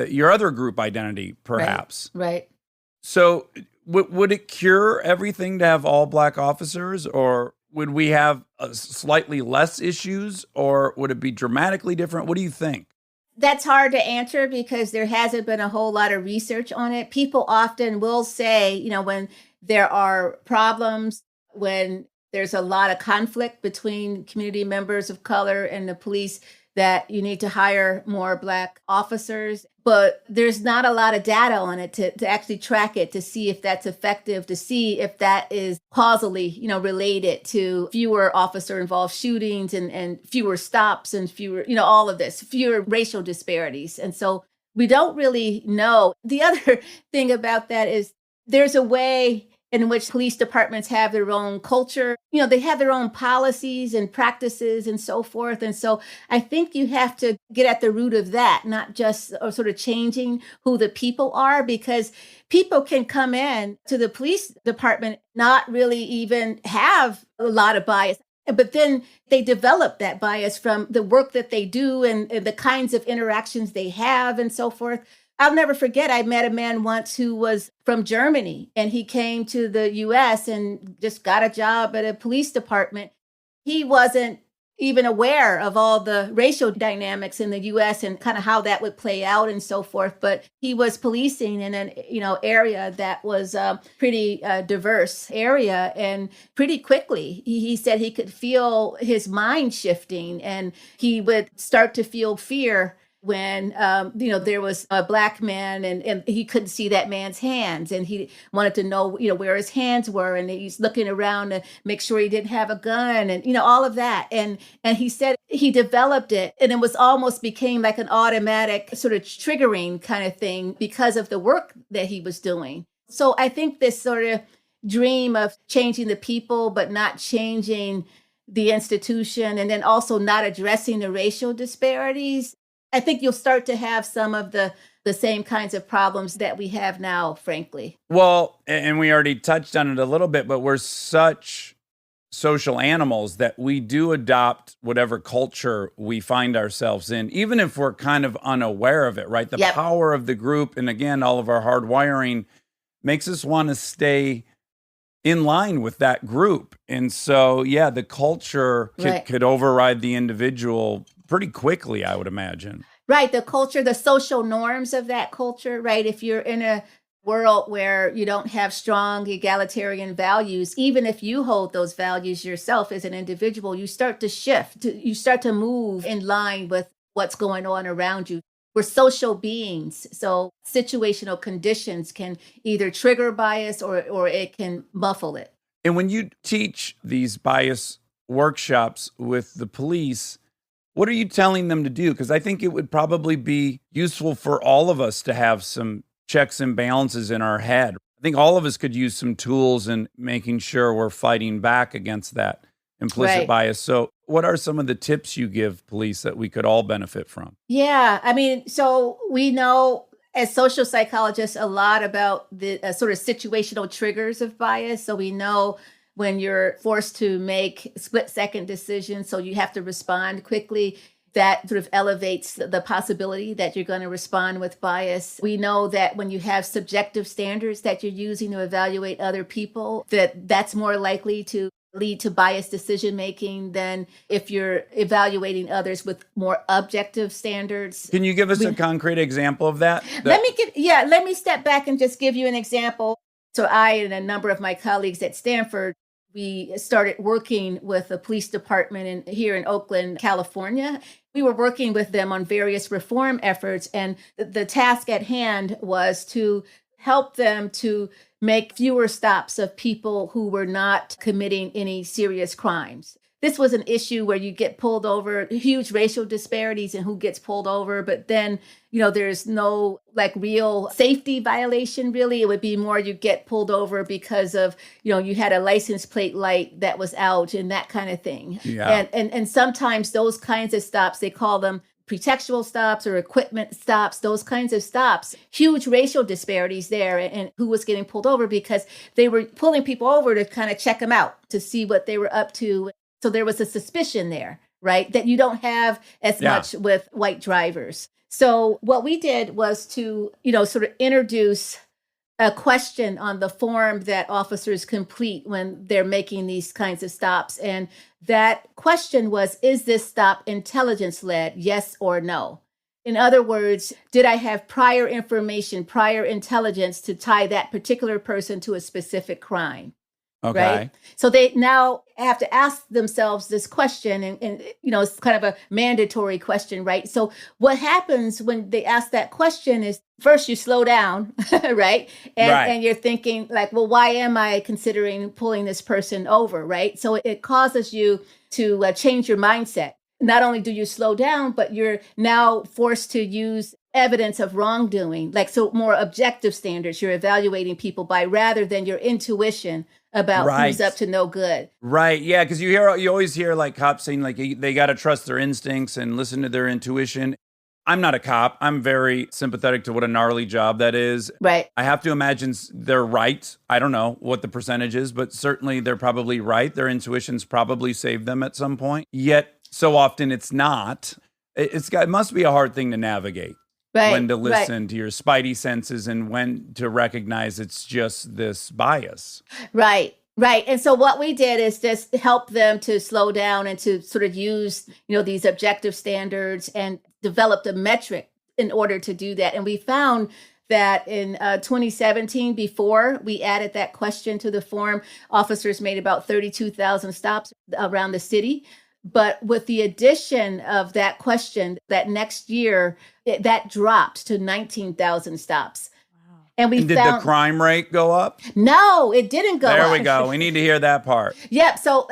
your other group identity, perhaps. Right. So would it cure everything to have all Black officers, or would we have slightly less issues, or would it be dramatically different? What do you think? That's hard to answer because there hasn't been a whole lot of research on it. People often will say, you know, when there are problems, when there's a lot of conflict between community members of color and the police, that you need to hire more Black officers. But there's not a lot of data on it to actually track it, to see if that's effective, to see if that is causally, you know, related to fewer officer-involved shootings and fewer stops and fewer, you know, all of this, fewer racial disparities. And so we don't really know. The other thing about that is there's a way in which police departments have their own culture. You know, they have their own policies and practices and so forth. And so I think you have to get at the root of that, not just sort of changing who the people are, because people can come in to the police department, not really even have a lot of bias. But then they develop that bias from the work that they do and the kinds of interactions they have and so forth. I'll never forget, I met a man once who was from Germany, and he came to the US and just got a job at a police department. He wasn't even aware of all the racial dynamics in the US and kind of how that would play out and so forth. But he was policing in an area that was a pretty diverse area. And pretty quickly, he said he could feel his mind shifting and he would start to feel fear when there was a Black man and he couldn't see that man's hands and he wanted to know where his hands were, and he's looking around to make sure he didn't have a gun and all of that, and he said he developed it and it was almost became like an automatic sort of triggering kind of thing because of the work that he was doing. So I think this sort of dream of changing the people but not changing the institution, and then also not addressing the racial disparities, I think you'll start to have some of the same kinds of problems that we have now, frankly. Well, and we already touched on it a little bit, but we're such social animals that we do adopt whatever culture we find ourselves in, even if we're kind of unaware of it, right? The power of the group, and again, all of our hardwiring makes us want to stay in line with that group. And so, yeah, the culture could override the individual pretty quickly, I would imagine. Right. The culture, the social norms of that culture, right? If you're in a world where you don't have strong egalitarian values, even if you hold those values yourself as an individual, you start to shift, you start to move in line with what's going on around you. We're social beings. So situational conditions can either trigger bias or it can muffle it. And when you teach these bias workshops with the police, what are you telling them to do? Because I think it would probably be useful for all of us to have some checks and balances in our head. I think all of us could use some tools in making sure we're fighting back against that implicit bias. So what are some of the tips you give police that we could all benefit from? Yeah, I mean, so we know as social psychologists a lot about the sort of situational triggers of bias. So we know when you're forced to make split-second decisions, so you have to respond quickly, that sort of elevates the possibility that you're going to respond with bias. We know that when you have subjective standards that you're using to evaluate other people, that's more likely to lead to biased decision-making than if you're evaluating others with more objective standards. Can you give us a concrete example of that? Let me step back and just give you an example. So I and a number of my colleagues at Stanford, we started working with the police department here in Oakland, California. We were working with them on various reform efforts, and the task at hand was to help them to make fewer stops of people who were not committing any serious crimes. This was an issue where you get pulled over, huge racial disparities in who gets pulled over, but then, there's no real safety violation, really. It would be more you get pulled over because of, you had a license plate light that was out and that kind of thing. Yeah. And sometimes those kinds of stops, they call them pretextual stops or equipment stops, those kinds of stops, huge racial disparities there and who was getting pulled over because they were pulling people over to kind of check them out, to see what they were up to. So there was a suspicion there, right, that you don't have as much with white drivers. So what we did was to, sort of introduce a question on the form that officers complete when they're making these kinds of stops. And that question was, is this stop intelligence-led, yes or no? In other words, did I have prior information, prior intelligence to tie that particular person to a specific crime? Okay. Right? So they now have to ask themselves this question, and it's kind of a mandatory question, right? So what happens when they ask that question is, first you slow down, right? And you're thinking well, why am I considering pulling this person over, right? So it causes you to change your mindset. Not only do you slow down, but you're now forced to use evidence of wrongdoing, so more objective standards you're evaluating people by rather than your intuition about who's up to no good. Right. Yeah. Because you always hear cops saying they got to trust their instincts and listen to their intuition. I'm not a cop. I'm very sympathetic to what a gnarly job that is. Right. I have to imagine they're right. I don't know what the percentage is, but certainly they're probably right. Their intuitions probably saved them at some point. Yet so often it's not. It must be a hard thing to navigate. Right, when to listen to your spidey senses and when to recognize it's just this bias. Right. Right. And so what we did is just help them to slow down and to sort of use, these objective standards and developed a metric in order to do that. And we found that in 2017, before we added that question to the form, officers made about 32,000 stops around the city. But with the addition of that question, that next year, that dropped to 19,000 stops. And did the crime rate go up? No, it didn't go up. There we go. We need to hear that part. Yep. So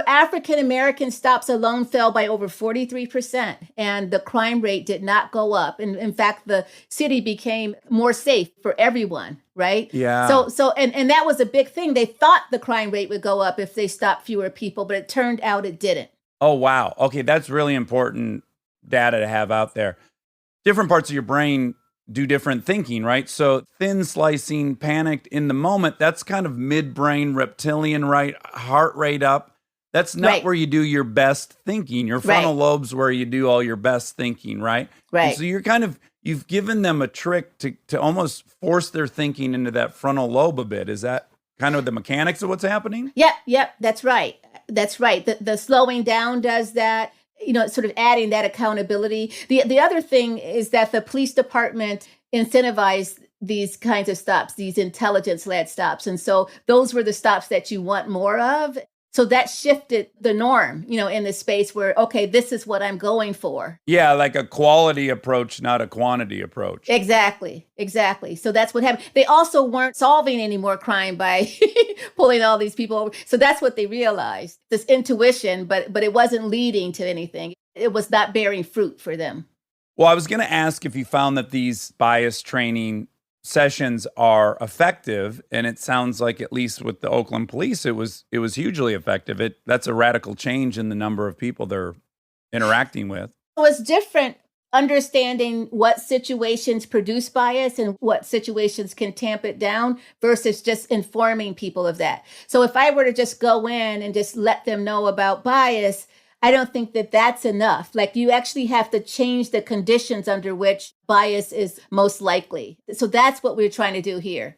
African American stops alone fell by over 43%, and the crime rate did not go up. And in fact, the city became more safe for everyone. Right. Yeah. And that was a big thing. They thought the crime rate would go up if they stopped fewer people, but it turned out it didn't. Oh, wow. Okay. That's really important data to have out there. Different parts of your brain do different thinking, right? So thin slicing, panicked in the moment, that's kind of midbrain reptilian, right? Heart rate up. That's not where you do your best thinking. Your frontal lobe's where you do all your best thinking, right? Right. And so you've given them a trick to almost force their thinking into that frontal lobe a bit. Is that kind of the mechanics of what's happening? Yep. That's right. The slowing down does that. Sort of adding that accountability. The other thing is that the police department incentivized these kinds of stops, these intelligence-led stops. And so those were the stops that you want more of. So that shifted the norm, in the space where, okay, this is what I'm going for. Yeah, like a quality approach, not a quantity approach. Exactly. So that's what happened. They also weren't solving any more crime by pulling all these people over. So that's what they realized, this intuition, but it wasn't leading to anything. It was not bearing fruit for them. Well, I was going to ask if you found that these bias training sessions are effective, and it sounds like, at least with the Oakland police, it was hugely effective. That's a radical change in the number of people they're interacting with. It was different understanding what situations produce bias and what situations can tamp it down versus just informing people of that. So if I were to just go in and just let them know about bias, I don't think that that's enough. Like, you actually have to change the conditions under which bias is most likely. So that's what we're trying to do here.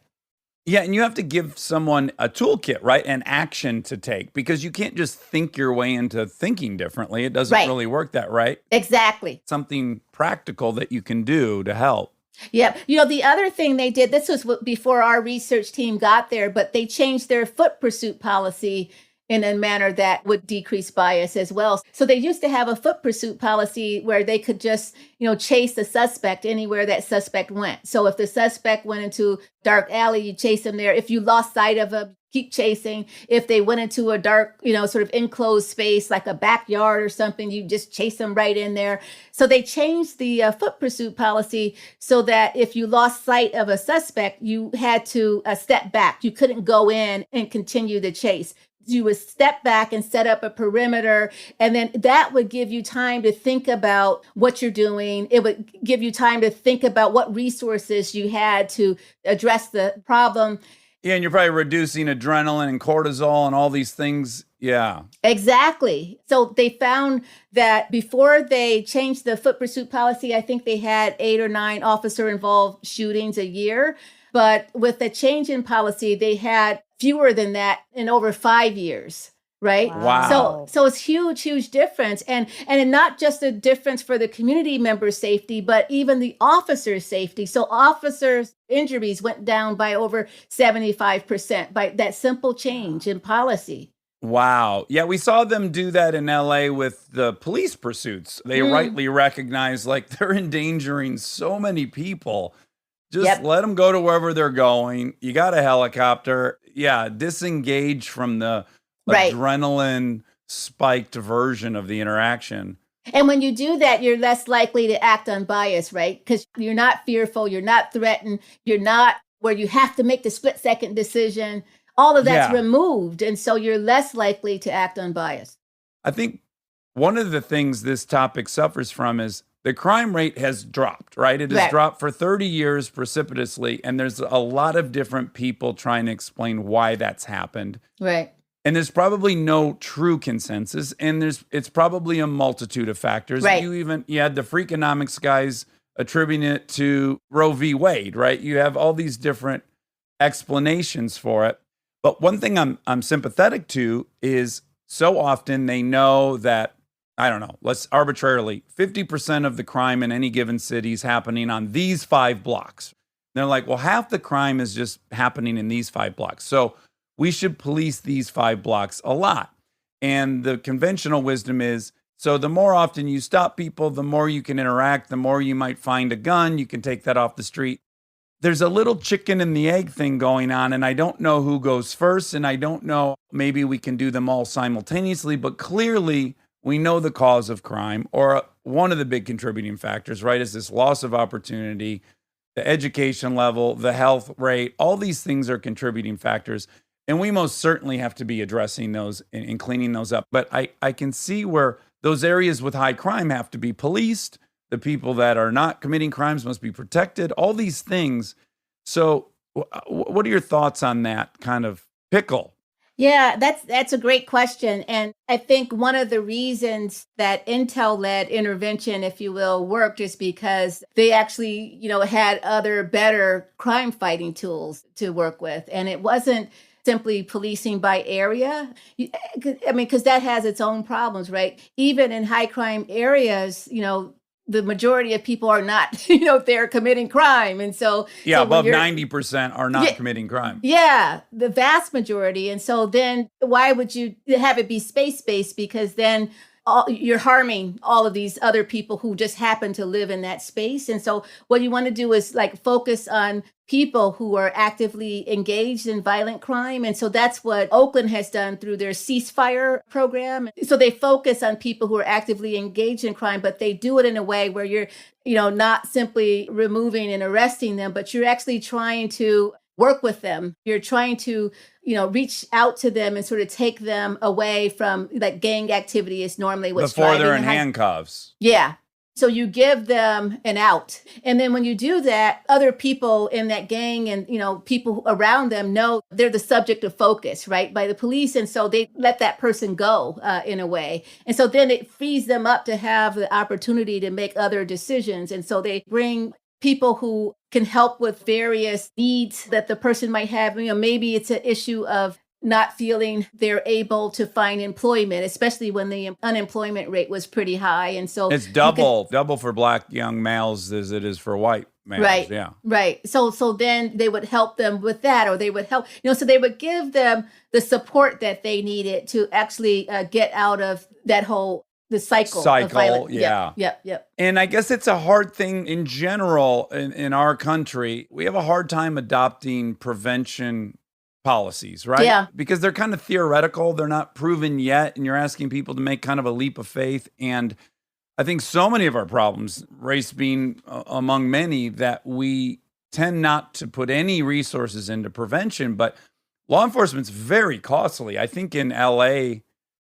Yeah, and you have to give someone a toolkit, right? An action to take, because you can't just think your way into thinking differently. It doesn't really work that right. Exactly. Something practical that you can do to help. Yep. The other thing they did, this was before our research team got there, but they changed their foot pursuit policy in a manner that would decrease bias as well. So they used to have a foot pursuit policy where they could just, chase the suspect anywhere that suspect went. So if the suspect went into dark alley, you chase them there. If you lost sight of them, keep chasing. If they went into a dark, sort of enclosed space like a backyard or something, you just chase them right in there. So they changed the foot pursuit policy so that if you lost sight of a suspect, you had to step back. You couldn't go in and continue the chase. You would step back and set up a perimeter, and then that would give you time to think about what you're doing. It would give you time to think about what resources you had to address the problem. Yeah, and you're probably reducing adrenaline and cortisol and all these things. Yeah. Exactly. So they found that before they changed the foot pursuit policy, I think they had 8 or 9 officer-involved shootings a year. But with the change in policy, they had fewer than that in over 5 years, right? Wow. So it's huge difference. And not just a difference for the community member safety, but even the officer's safety. So officers' injuries went down by over 75% by that simple change in policy. Wow. Yeah, we saw them do that in LA with the police pursuits. They rightly recognize, like, they're endangering so many people. Just let them go to wherever they're going. You got a helicopter. Yeah, disengage from the adrenaline spiked version of the interaction. And when you do that, you're less likely to act unbiased, right? Because you're not fearful, you're not threatened, you're not where you have to make the split-second decision. All of that's removed, and so you're less likely to act unbiased. I think one of the things this topic suffers from is the crime rate has dropped, right? It has dropped for 30 years precipitously, and there's a lot of different people trying to explain why that's happened. Right. And there's probably no true consensus, and it's probably a multitude of factors. Right. You had the Freakonomics guys attributing it to Roe v. Wade, right? You have all these different explanations for it. But one thing I'm sympathetic to is so often they know that, I don't know, let's arbitrarily, 50% of the crime in any given city is happening on these 5 blocks. They're like, well, half the crime is just happening in these 5 blocks. So we should police these 5 blocks a lot. And the conventional wisdom is, so the more often you stop people, the more you can interact, the more you might find a gun, you can take that off the street. There's a little chicken and the egg thing going on, and I don't know who goes first, and I don't know, maybe we can do them all simultaneously, but clearly we know the cause of crime, or one of the big contributing factors, right, is this loss of opportunity, the education level, the health rate, all these things are contributing factors. And we most certainly have to be addressing those and cleaning those up. But I can see where those areas with high crime have to be policed. The people that are not committing crimes must be protected, all these things. So what are your thoughts on that kind of pickle? Yeah, that's a great question. And I think one of the reasons that Intel-led intervention, if you will, worked is because they actually, had other better crime fighting tools to work with. And it wasn't simply policing by area. Because that has its own problems, right? Even in high crime areas, the majority of people are not, they're committing crime. And so, above 90% are not committing crime. Yeah, the vast majority. And so then why would you have it be space-based? Because then you're harming all of these other people who just happen to live in that space. And so what you want to do is focus on people who are actively engaged in violent crime. And so that's what Oakland has done through their ceasefire program. So they focus on people who are actively engaged in crime, but they do it in a way where you're, not simply removing and arresting them, but you're actually trying to work with them. You're trying to, reach out to them and sort of take them away from gang activity is normally what's before driving they're in handcuffs. Yeah. So you give them an out. And then when you do that, other people in that gang and, people around them know they're the subject of focus, right, by the police. And so they let that person go in a way. And so then it frees them up to have the opportunity to make other decisions. And so they bring people who can help with various needs that the person might have. Maybe it's an issue of not feeling they're able to find employment, especially when the unemployment rate was pretty high. And so it's double for Black young males as it is for white males. Right. Yeah. Right. So then they would help them with that, or they would help, so they would give them the support that they needed to actually get out of that whole the cycle of violence. Yeah. Yep. And I guess it's a hard thing in general in our country. We have a hard time adopting prevention policies, right? Yeah. Because they're kind of theoretical. They're not proven yet. And you're asking people to make kind of a leap of faith. And I think so many of our problems, race being among many, that we tend not to put any resources into prevention. But law enforcement's very costly. I think in LA,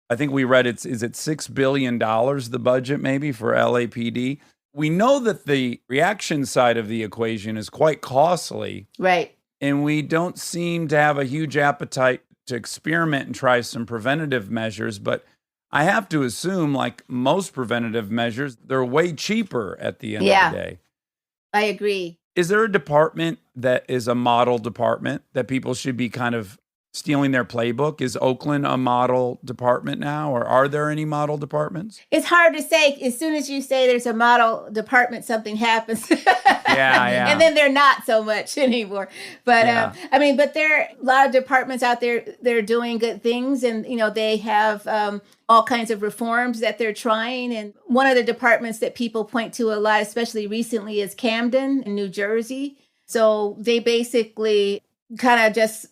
I think we read is it $6 billion, the budget maybe for LAPD? We know that the reaction side of the equation is quite costly. Right. And we don't seem to have a huge appetite to experiment and try some preventative measures. But I have to assume, like most preventative measures, they're way cheaper at the end of the day. I agree. Is there a department that is a model department that people should be kind of stealing their playbook? Is Oakland a model department now, or are there any model departments? It's hard to say. As soon as you say there's a model department, something happens. Yeah. And then they're not so much anymore. But but there are a lot of departments out there that are doing good things, and they have all kinds of reforms that they're trying. And one of the departments that people point to a lot, especially recently, is Camden in New Jersey. So they basically kind of just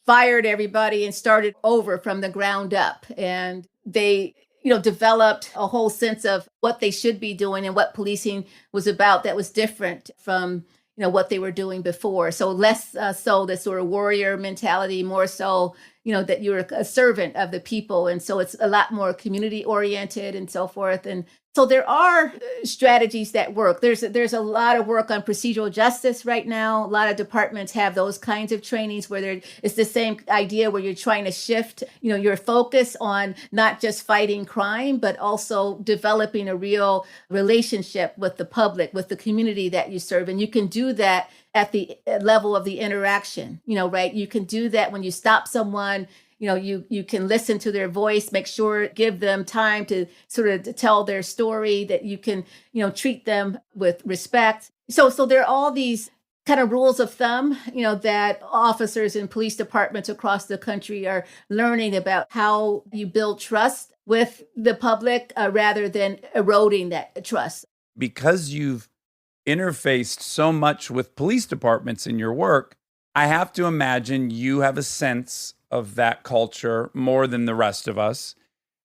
fired everybody and started over from the ground up. And they, developed a whole sense of what they should be doing and what policing was about that was different from, what they were doing before. So less so the sort of warrior mentality, more so, that you're a servant of the people. And so it's a lot more community oriented and so forth. And so there are strategies that work. There's a lot of work on procedural justice right now. A lot of departments have those kinds of trainings where it's the same idea where you're trying to shift, your focus on not just fighting crime, but also developing a real relationship with the public, with the community that you serve. And you can do that at the level of the interaction, right? You can do that when you stop someone. You can listen to their voice, make sure, give them time to sort of to tell their story, that you can, treat them with respect. So there are all these kind of rules of thumb, that officers in police departments across the country are learning about how you build trust with the public rather than eroding that trust. Because you've interfaced so much with police departments in your work, I have to imagine you have a sense of that culture more than the rest of us.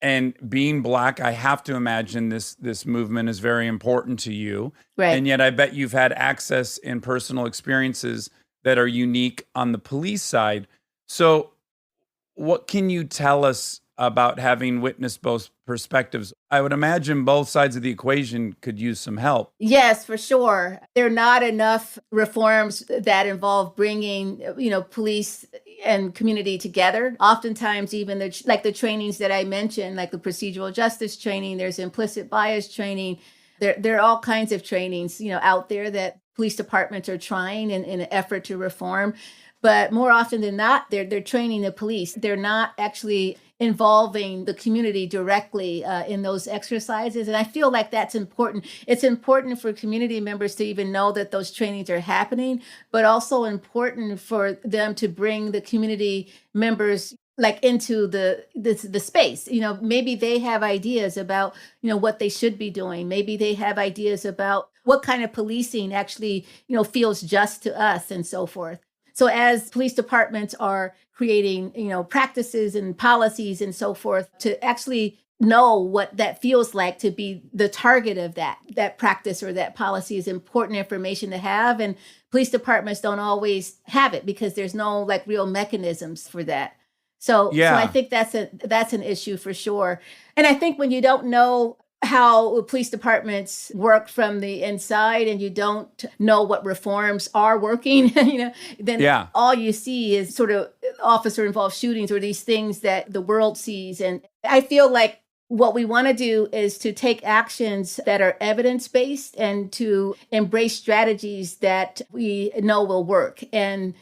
And being Black, I have to imagine this movement is very important to you. Right. And yet I bet you've had access and personal experiences that are unique on the police side. So what can you tell us about having witnessed both perspectives? I would imagine both sides of the equation could use some help. Yes, for sure. There are not enough reforms that involve bringing, police and community together. Oftentimes, even the trainings that I mentioned, like the procedural justice training, there's implicit bias training. There are all kinds of trainings, out there that police departments are trying in an effort to reform. But more often than not, they're training the police. They're not actually involving the community directly in those exercises. And I feel like that's important. It's important for community members to even know that those trainings are happening, but also important for them to bring the community members like into the space. Maybe they have ideas about, what they should be doing. Maybe they have ideas about what kind of policing actually, feels just to us and so forth. So as police departments are creating, practices and policies and so forth to actually know what that feels like to be the target of that practice or that policy is important information to have. And police departments don't always have it because there's no like real mechanisms for that. So I think that's an issue for sure. And I think when you don't know how police departments work from the inside and you don't know what reforms are working, then all you see is sort of officer involved shootings or these things that the world sees. And I feel like what we want to do is to take actions that are evidence-based and to embrace strategies that we know will work. And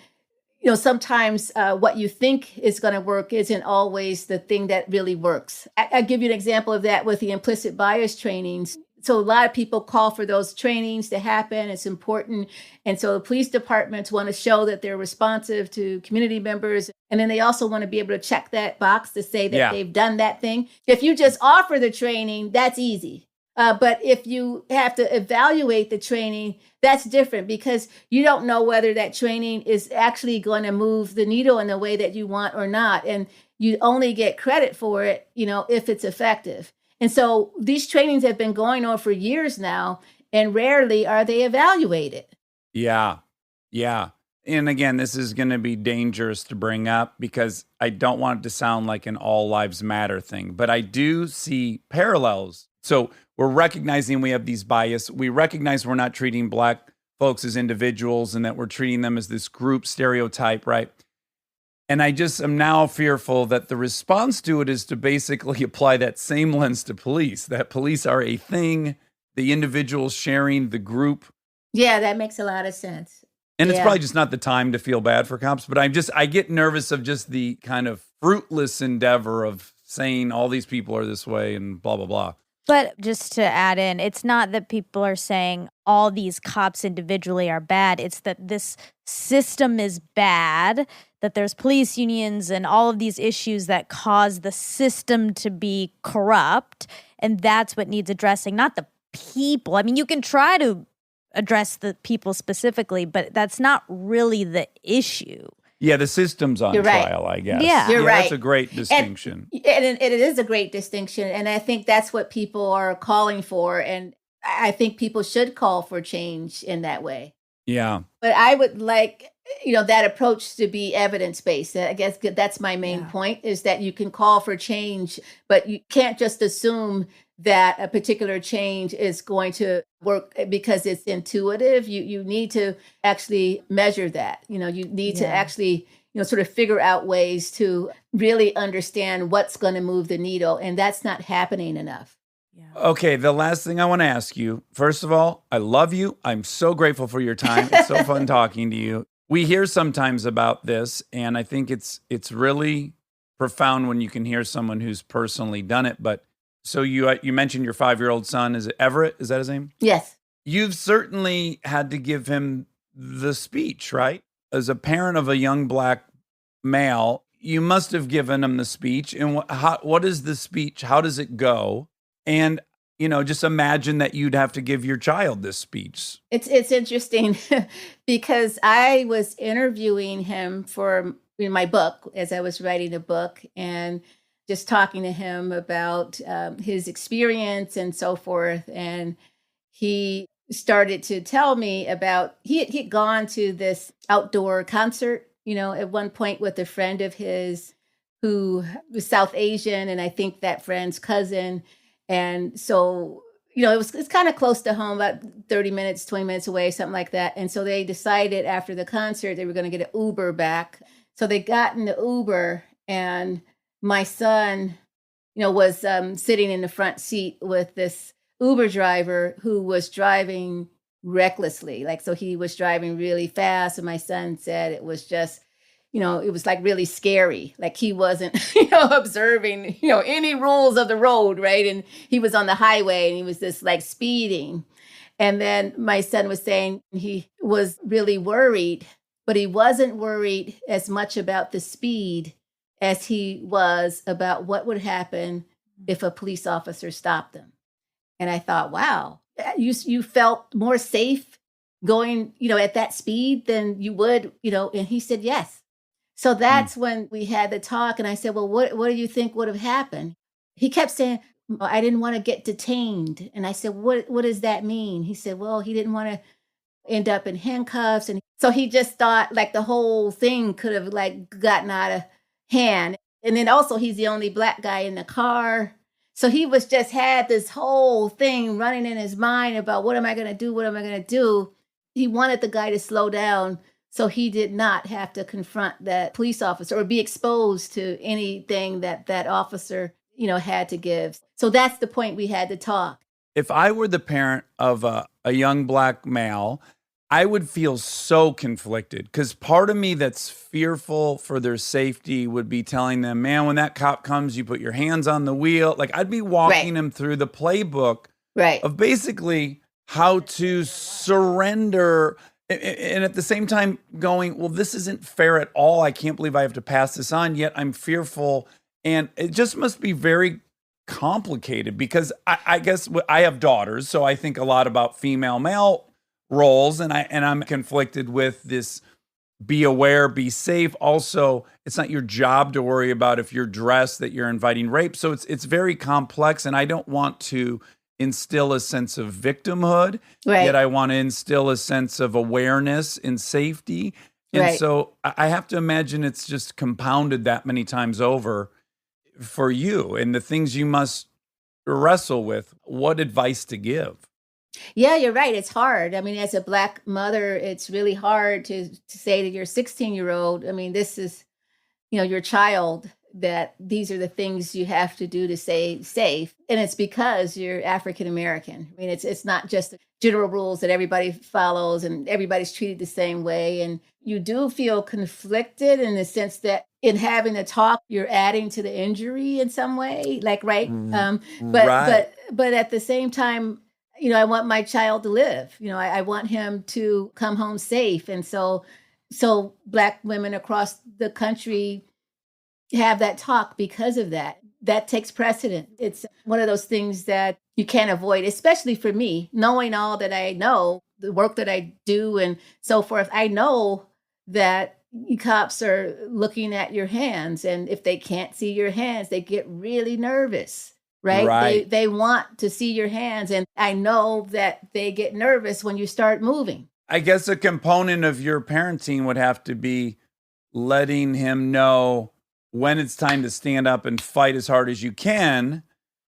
sometimes what you think is going to work isn't always the thing that really works. I'll give you an example of that with the implicit bias trainings. So a lot of people call for those trainings to happen. It's important. And so the police departments want to show that they're responsive to community members. And then they also want to be able to check that box to say that they've done that thing. If you just offer the training, that's easy. But if you have to evaluate the training, that's different because you don't know whether that training is actually going to move the needle in the way that you want or not. And you only get credit for it, if it's effective. And so these trainings have been going on for years now, and rarely are they evaluated. Yeah. And again, this is going to be dangerous to bring up because I don't want it to sound like an all lives matter thing, but I do see parallels. So we're recognizing we have these bias. We recognize we're not treating Black folks as individuals and that we're treating them as this group stereotype, right? And I just am now fearful that the response to it is to basically apply that same lens to police, that police are a thing, the individuals sharing the group. Yeah, that makes a lot of sense. And it's probably just not the time to feel bad for cops, but I get nervous of just the kind of fruitless endeavor of saying all these people are this way and blah, blah, blah. But just to add in, it's not that people are saying all these cops individually are bad. It's that this system is bad, that there's police unions and all of these issues that cause the system to be corrupt. And that's what needs addressing, not the people. I mean, you can try to address the people specifically, but that's not really the issue. Yeah, the system's on trial, I guess. Yeah. You're right. That's a great distinction. And it is a great distinction. And I think that's what people are calling for. And I think people should call for change in that way. Yeah. But I would like, that approach to be evidence-based. I guess that's my main point, is that you can call for change, but you can't just assume that a particular change is going to work because it's intuitive. You need to actually measure that. You need to actually, sort of figure out ways to really understand what's going to move the needle. And that's not happening enough. Okay, the last thing I want to ask you. First of all, I love you. I'm so grateful for your time. It's so fun talking to you. We hear sometimes about this, and I think it's really profound when you can hear someone who's personally done it. But so you mentioned your 5-year-old son. Is it Everett? Is that his name? Yes. You've certainly had to give him the speech, right? As a parent of a young Black male, you must have given him the speech. And what is the speech? How does it go? And, just imagine that you'd have to give your child this speech. It's interesting because I was interviewing him for my book as I was writing the book and just talking to him about his experience and so forth. And he started to tell me about, he'd gone to this outdoor concert, at one point with a friend of his who was South Asian, and I think that friend's cousin. And so, it's kind of close to home, about 30 minutes, 20 minutes away, something like that. And so they decided after the concert, they were going to get an Uber back. So they got in the Uber, and my son, was sitting in the front seat with this Uber driver who was driving recklessly. So he was driving really fast. And my son said it was just, it was like really scary. He wasn't, observing, any rules of the road, right? And he was on the highway and he was just speeding. And then my son was saying he was really worried, but he wasn't worried as much about the speed as he was about what would happen if a police officer stopped him. And I thought, wow, you felt more safe going, at that speed than you would, and he said, yes. So that's when we had the talk. And I said, well, what do you think would have happened? He kept saying, I didn't want to get detained. And I said, what does that mean? He said, well, he didn't want to end up in handcuffs. And so he just thought the whole thing could have gotten out of hand. And then also he's the only Black guy in the car. So he was just had this whole thing running in his mind about what am I going to do? What am I going to do? He wanted the guy to slow down so he did not have to confront that police officer or be exposed to anything that officer, had to give. So that's the point we had to talk. If I were the parent of a young Black male, I would feel so conflicted because part of me that's fearful for their safety would be telling them, man, when that cop comes, you put your hands on the wheel. I'd be walking him through the playbook of basically how to surrender. And at the same time going, well, this isn't fair at all. I can't believe I have to pass this on, yet I'm fearful. And it just must be very complicated because I guess I have daughters, so I think a lot about female-male roles, and I'm conflicted with this be aware, be safe. Also, it's not your job to worry about if you're dressed that you're inviting rape. So it's very complex, and I don't want to instill a sense of victimhood, yet I want to instill a sense of awareness and safety. And so I have to imagine it's just compounded that many times over for you and the things you must wrestle with. What advice to give? Yeah, you're right. It's hard. I mean, as a Black mother, it's really hard to say to your 16-year-old, I mean, this is, your child, that these are the things you have to do to stay safe. And it's because you're African American. I mean, it's not just the general rules that everybody follows and everybody's treated the same way. And you do feel conflicted in the sense that in having a talk, you're adding to the injury in some way, but at the same time, I want my child to live. I want him to come home safe. And so Black women across the country have that talk because of that. That takes precedent. It's one of those things that you can't avoid, especially for me, knowing all that I know, the work that I do and so forth. I know that cops are looking at your hands, and if they can't see your hands, they get really nervous, right? They want to see your hands, and I know that they get nervous when you start moving. I guess a component of your parenting would have to be letting him know when it's time to stand up and fight as hard as you can,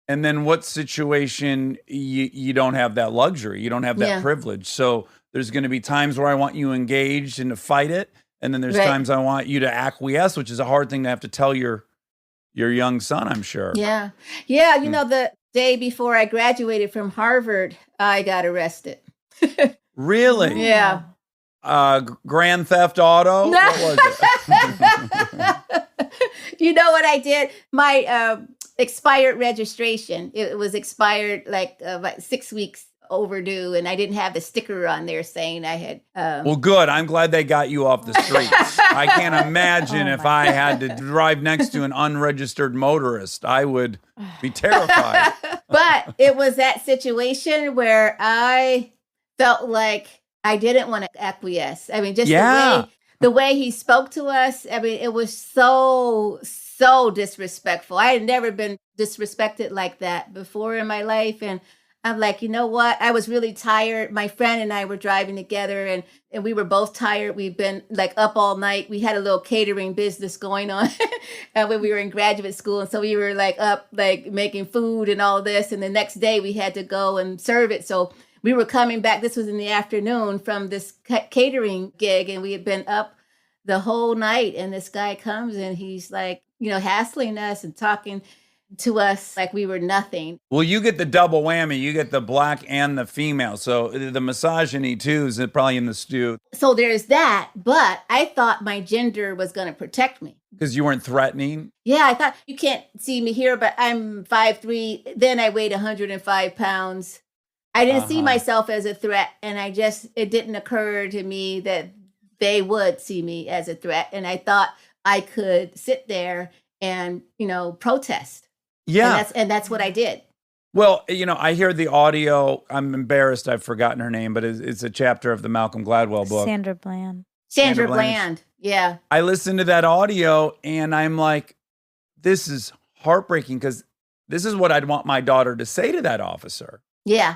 and then what situation you don't have that luxury, you don't have that privilege. So there's going to be times where I want you engaged and to fight it, and then there's times I want you to acquiesce, which is a hard thing to have to tell your young son, I'm sure. Yeah. The day before I graduated from Harvard, I got arrested. Really? Yeah. Grand Theft Auto? No. What was it? You know what I did? My expired registration. It was expired like about 6 weeks overdue, and I didn't have the sticker on there saying I had. Well, good. I'm glad they got you off the streets. I can't imagine if I had to drive next to an unregistered motorist. I would be terrified. But it was that situation where I felt like I didn't want to acquiesce. I mean, just Yeah. the way he spoke to us. I mean, it was so disrespectful. I had never been disrespected like that before in my life. And I'm like, you know what? I was really tired. My friend and I were driving together and we were both tired. We've been like up all night. We had a little catering business going on when we were in graduate school. And so we were like up, like making food and all this. And the next day we had to go and serve it. So we were coming back. This was in the afternoon from this catering gig. And we had been up the whole night. And this guy comes and he's like, hassling us and talking to us like we were nothing. Well, you get the double whammy. You get the black and the female. So the misogyny, too, is probably in the stew. So there's that. But I thought my gender was going to protect me. Because you weren't threatening? Yeah, I thought, you can't see me here, but I'm 5'3". Then I weighed 105 pounds. I didn't see myself as a threat. And it didn't occur to me that they would see me as a threat. And I thought I could sit there and, protest. Yeah. And that's what I did. Well, I hear the audio. I'm embarrassed I've forgotten her name, but it's a chapter of the Malcolm Gladwell book. Sandra Bland. Sandra Bland. Yeah. I listened to that audio and I'm like, this is heartbreaking because this is what I'd want my daughter to say to that officer. Yeah.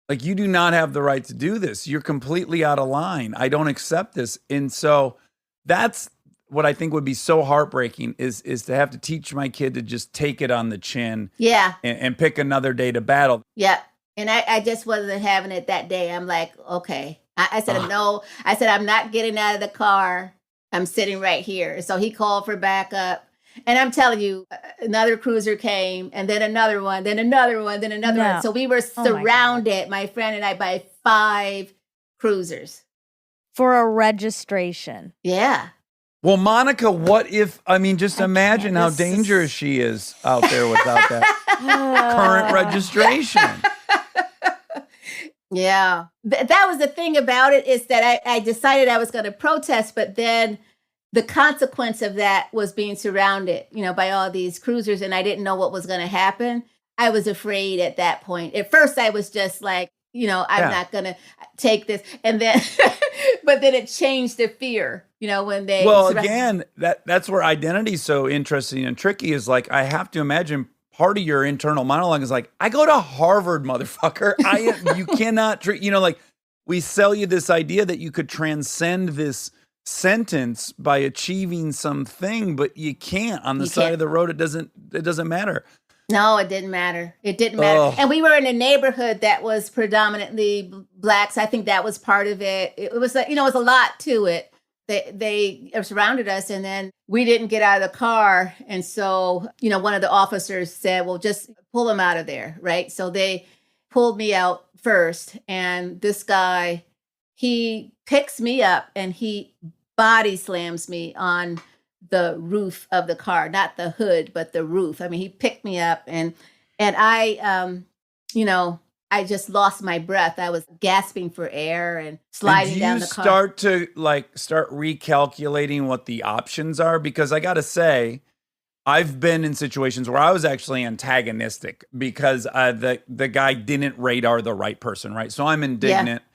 Like, you do not have the right to do this. You're completely out of line. I don't accept this. And so that's what I think would be so heartbreaking is to have to teach my kid to just take it on the chin. Yeah. And pick another day to battle. Yeah. And I just wasn't having it that day. I'm like, okay. I said, no. I said, I'm not getting out of the car. I'm sitting right here. So he called for backup. And I'm telling you, another cruiser came, and then another one, then another one, then another one. So we were surrounded, my friend and I, by 5 cruisers. For a registration. Yeah. Well, Monica, what if, just imagine how dangerous she is out there without that current registration. Yeah. That was the thing about it, is that I decided I was going to protest, but then the consequence of that was being surrounded, by all these cruisers, and I didn't know what was going to happen. I was afraid at that point. At first, I was just like, I'm not going to take this. And then, but then it changed to fear, when they. Well, again, that's where identity is so interesting and tricky, is like, I have to imagine part of your internal monologue is like, I go to Harvard, motherfucker. You cannot treat, like, we sell you this idea that you could transcend this sentence by achieving something, but you can't. On the side of the road, it doesn't matter. No, it didn't matter. It didn't matter. Ugh. And we were in a neighborhood that was predominantly Blacks. I think that was part of it. It was like, it was a lot to it. They surrounded us, and then we didn't get out of the car. And so, one of the officers said, well, just pull him out of there, right? So they pulled me out first, and this guy, he picks me up and he body slams me on the roof of the car, not the hood, but the roof. I mean, he picked me up and I, I just lost my breath. I was gasping for air and sliding down the car. Start recalculating what the options are? Because I got to say, I've been in situations where I was actually antagonistic because the guy didn't radar the right person, right? So I'm indignant. Yeah.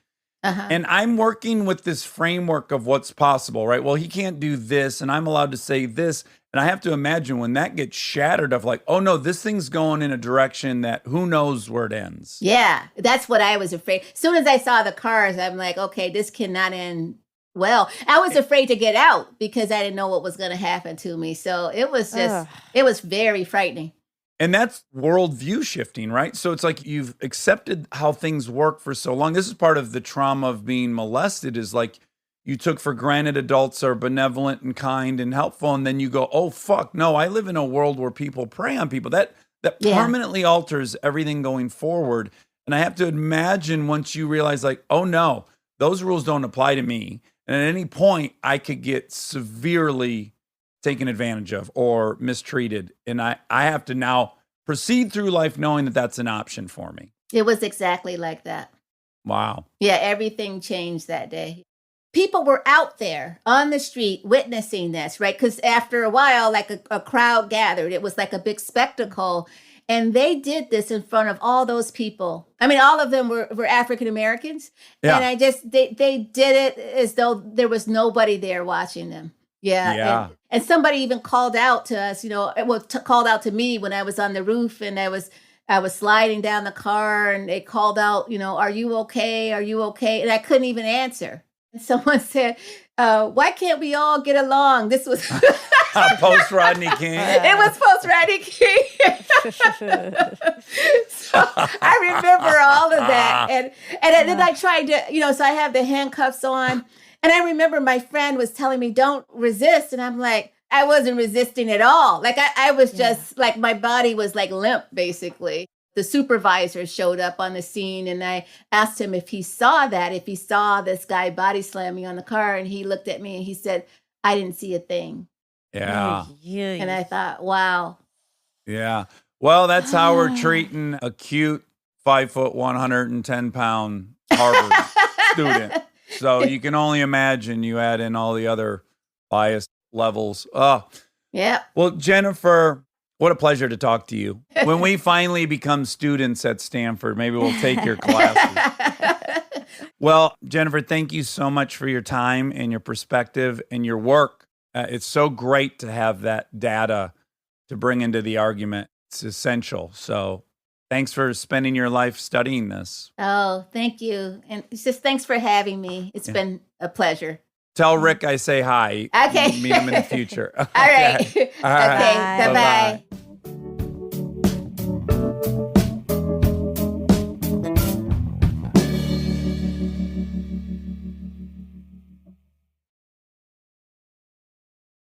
And I'm working with this framework of what's possible, right? Well, he can't do this, and I'm allowed to say this. And I have to imagine when that gets shattered of like, oh no, this thing's going in a direction that who knows where it ends. Yeah, that's what I was afraid. As soon as I saw the cars, I'm like, okay, this cannot end well. I was afraid to get out because I didn't know what was going to happen to me. So it was just, it was very frightening. And that's worldview shifting, right? So it's like you've accepted how things work for so long. This is part of the trauma of being molested, is like you took for granted adults are benevolent and kind and helpful. And then you go, oh, fuck, no, I live in a world where people prey on people. that Yeah. permanently alters everything going forward. And I have to imagine once you realize, like, oh no, those rules don't apply to me. And at any point, I could get severely taken advantage of or mistreated. And I have to now proceed through life knowing that that's an option for me. It was exactly like that. Wow. Yeah, everything changed that day. People were out there on the street witnessing this, right? Because after a while, like a crowd gathered. It was like a big spectacle. And they did this in front of all those people. I mean, all of them were African Americans. Yeah. And they did it as though there was nobody there watching them. Yeah. Yeah. And somebody even called out to us, called out to me when I was on the roof and I was sliding down the car and they called out, are you okay? Are you okay? And I couldn't even answer. And someone said, why can't we all get along? This was Post Rodney King. it was post Rodney King. So I remember all of that. And then I tried to, so I have the handcuffs on. And I remember my friend was telling me, don't resist. And I'm like, I wasn't resisting at all. Like I was just like, my body was like limp, basically. The supervisor showed up on the scene and I asked him if he saw this guy body slamming on the car. And he looked at me and he said, I didn't see a thing. Yeah. And I thought, wow. Yeah. Well, that's how we're treating a cute 5 foot, 110 pound Harvard student. So you can only imagine you add in all the other bias levels. Oh, Yeah. well, Jennifer, what a pleasure to talk to you. When we finally become students at Stanford, maybe we'll take your classes. Well, Jennifer, thank you so much for your time and your perspective and your work. It's so great to have that data to bring into the argument. It's essential. So thanks for spending your life studying this. Oh, thank you. And it's just thanks for having me. It's been a pleasure. Tell Rick I say hi. Okay. Meet him in the future. All right. All right. Okay. Bye-bye. Bye-bye.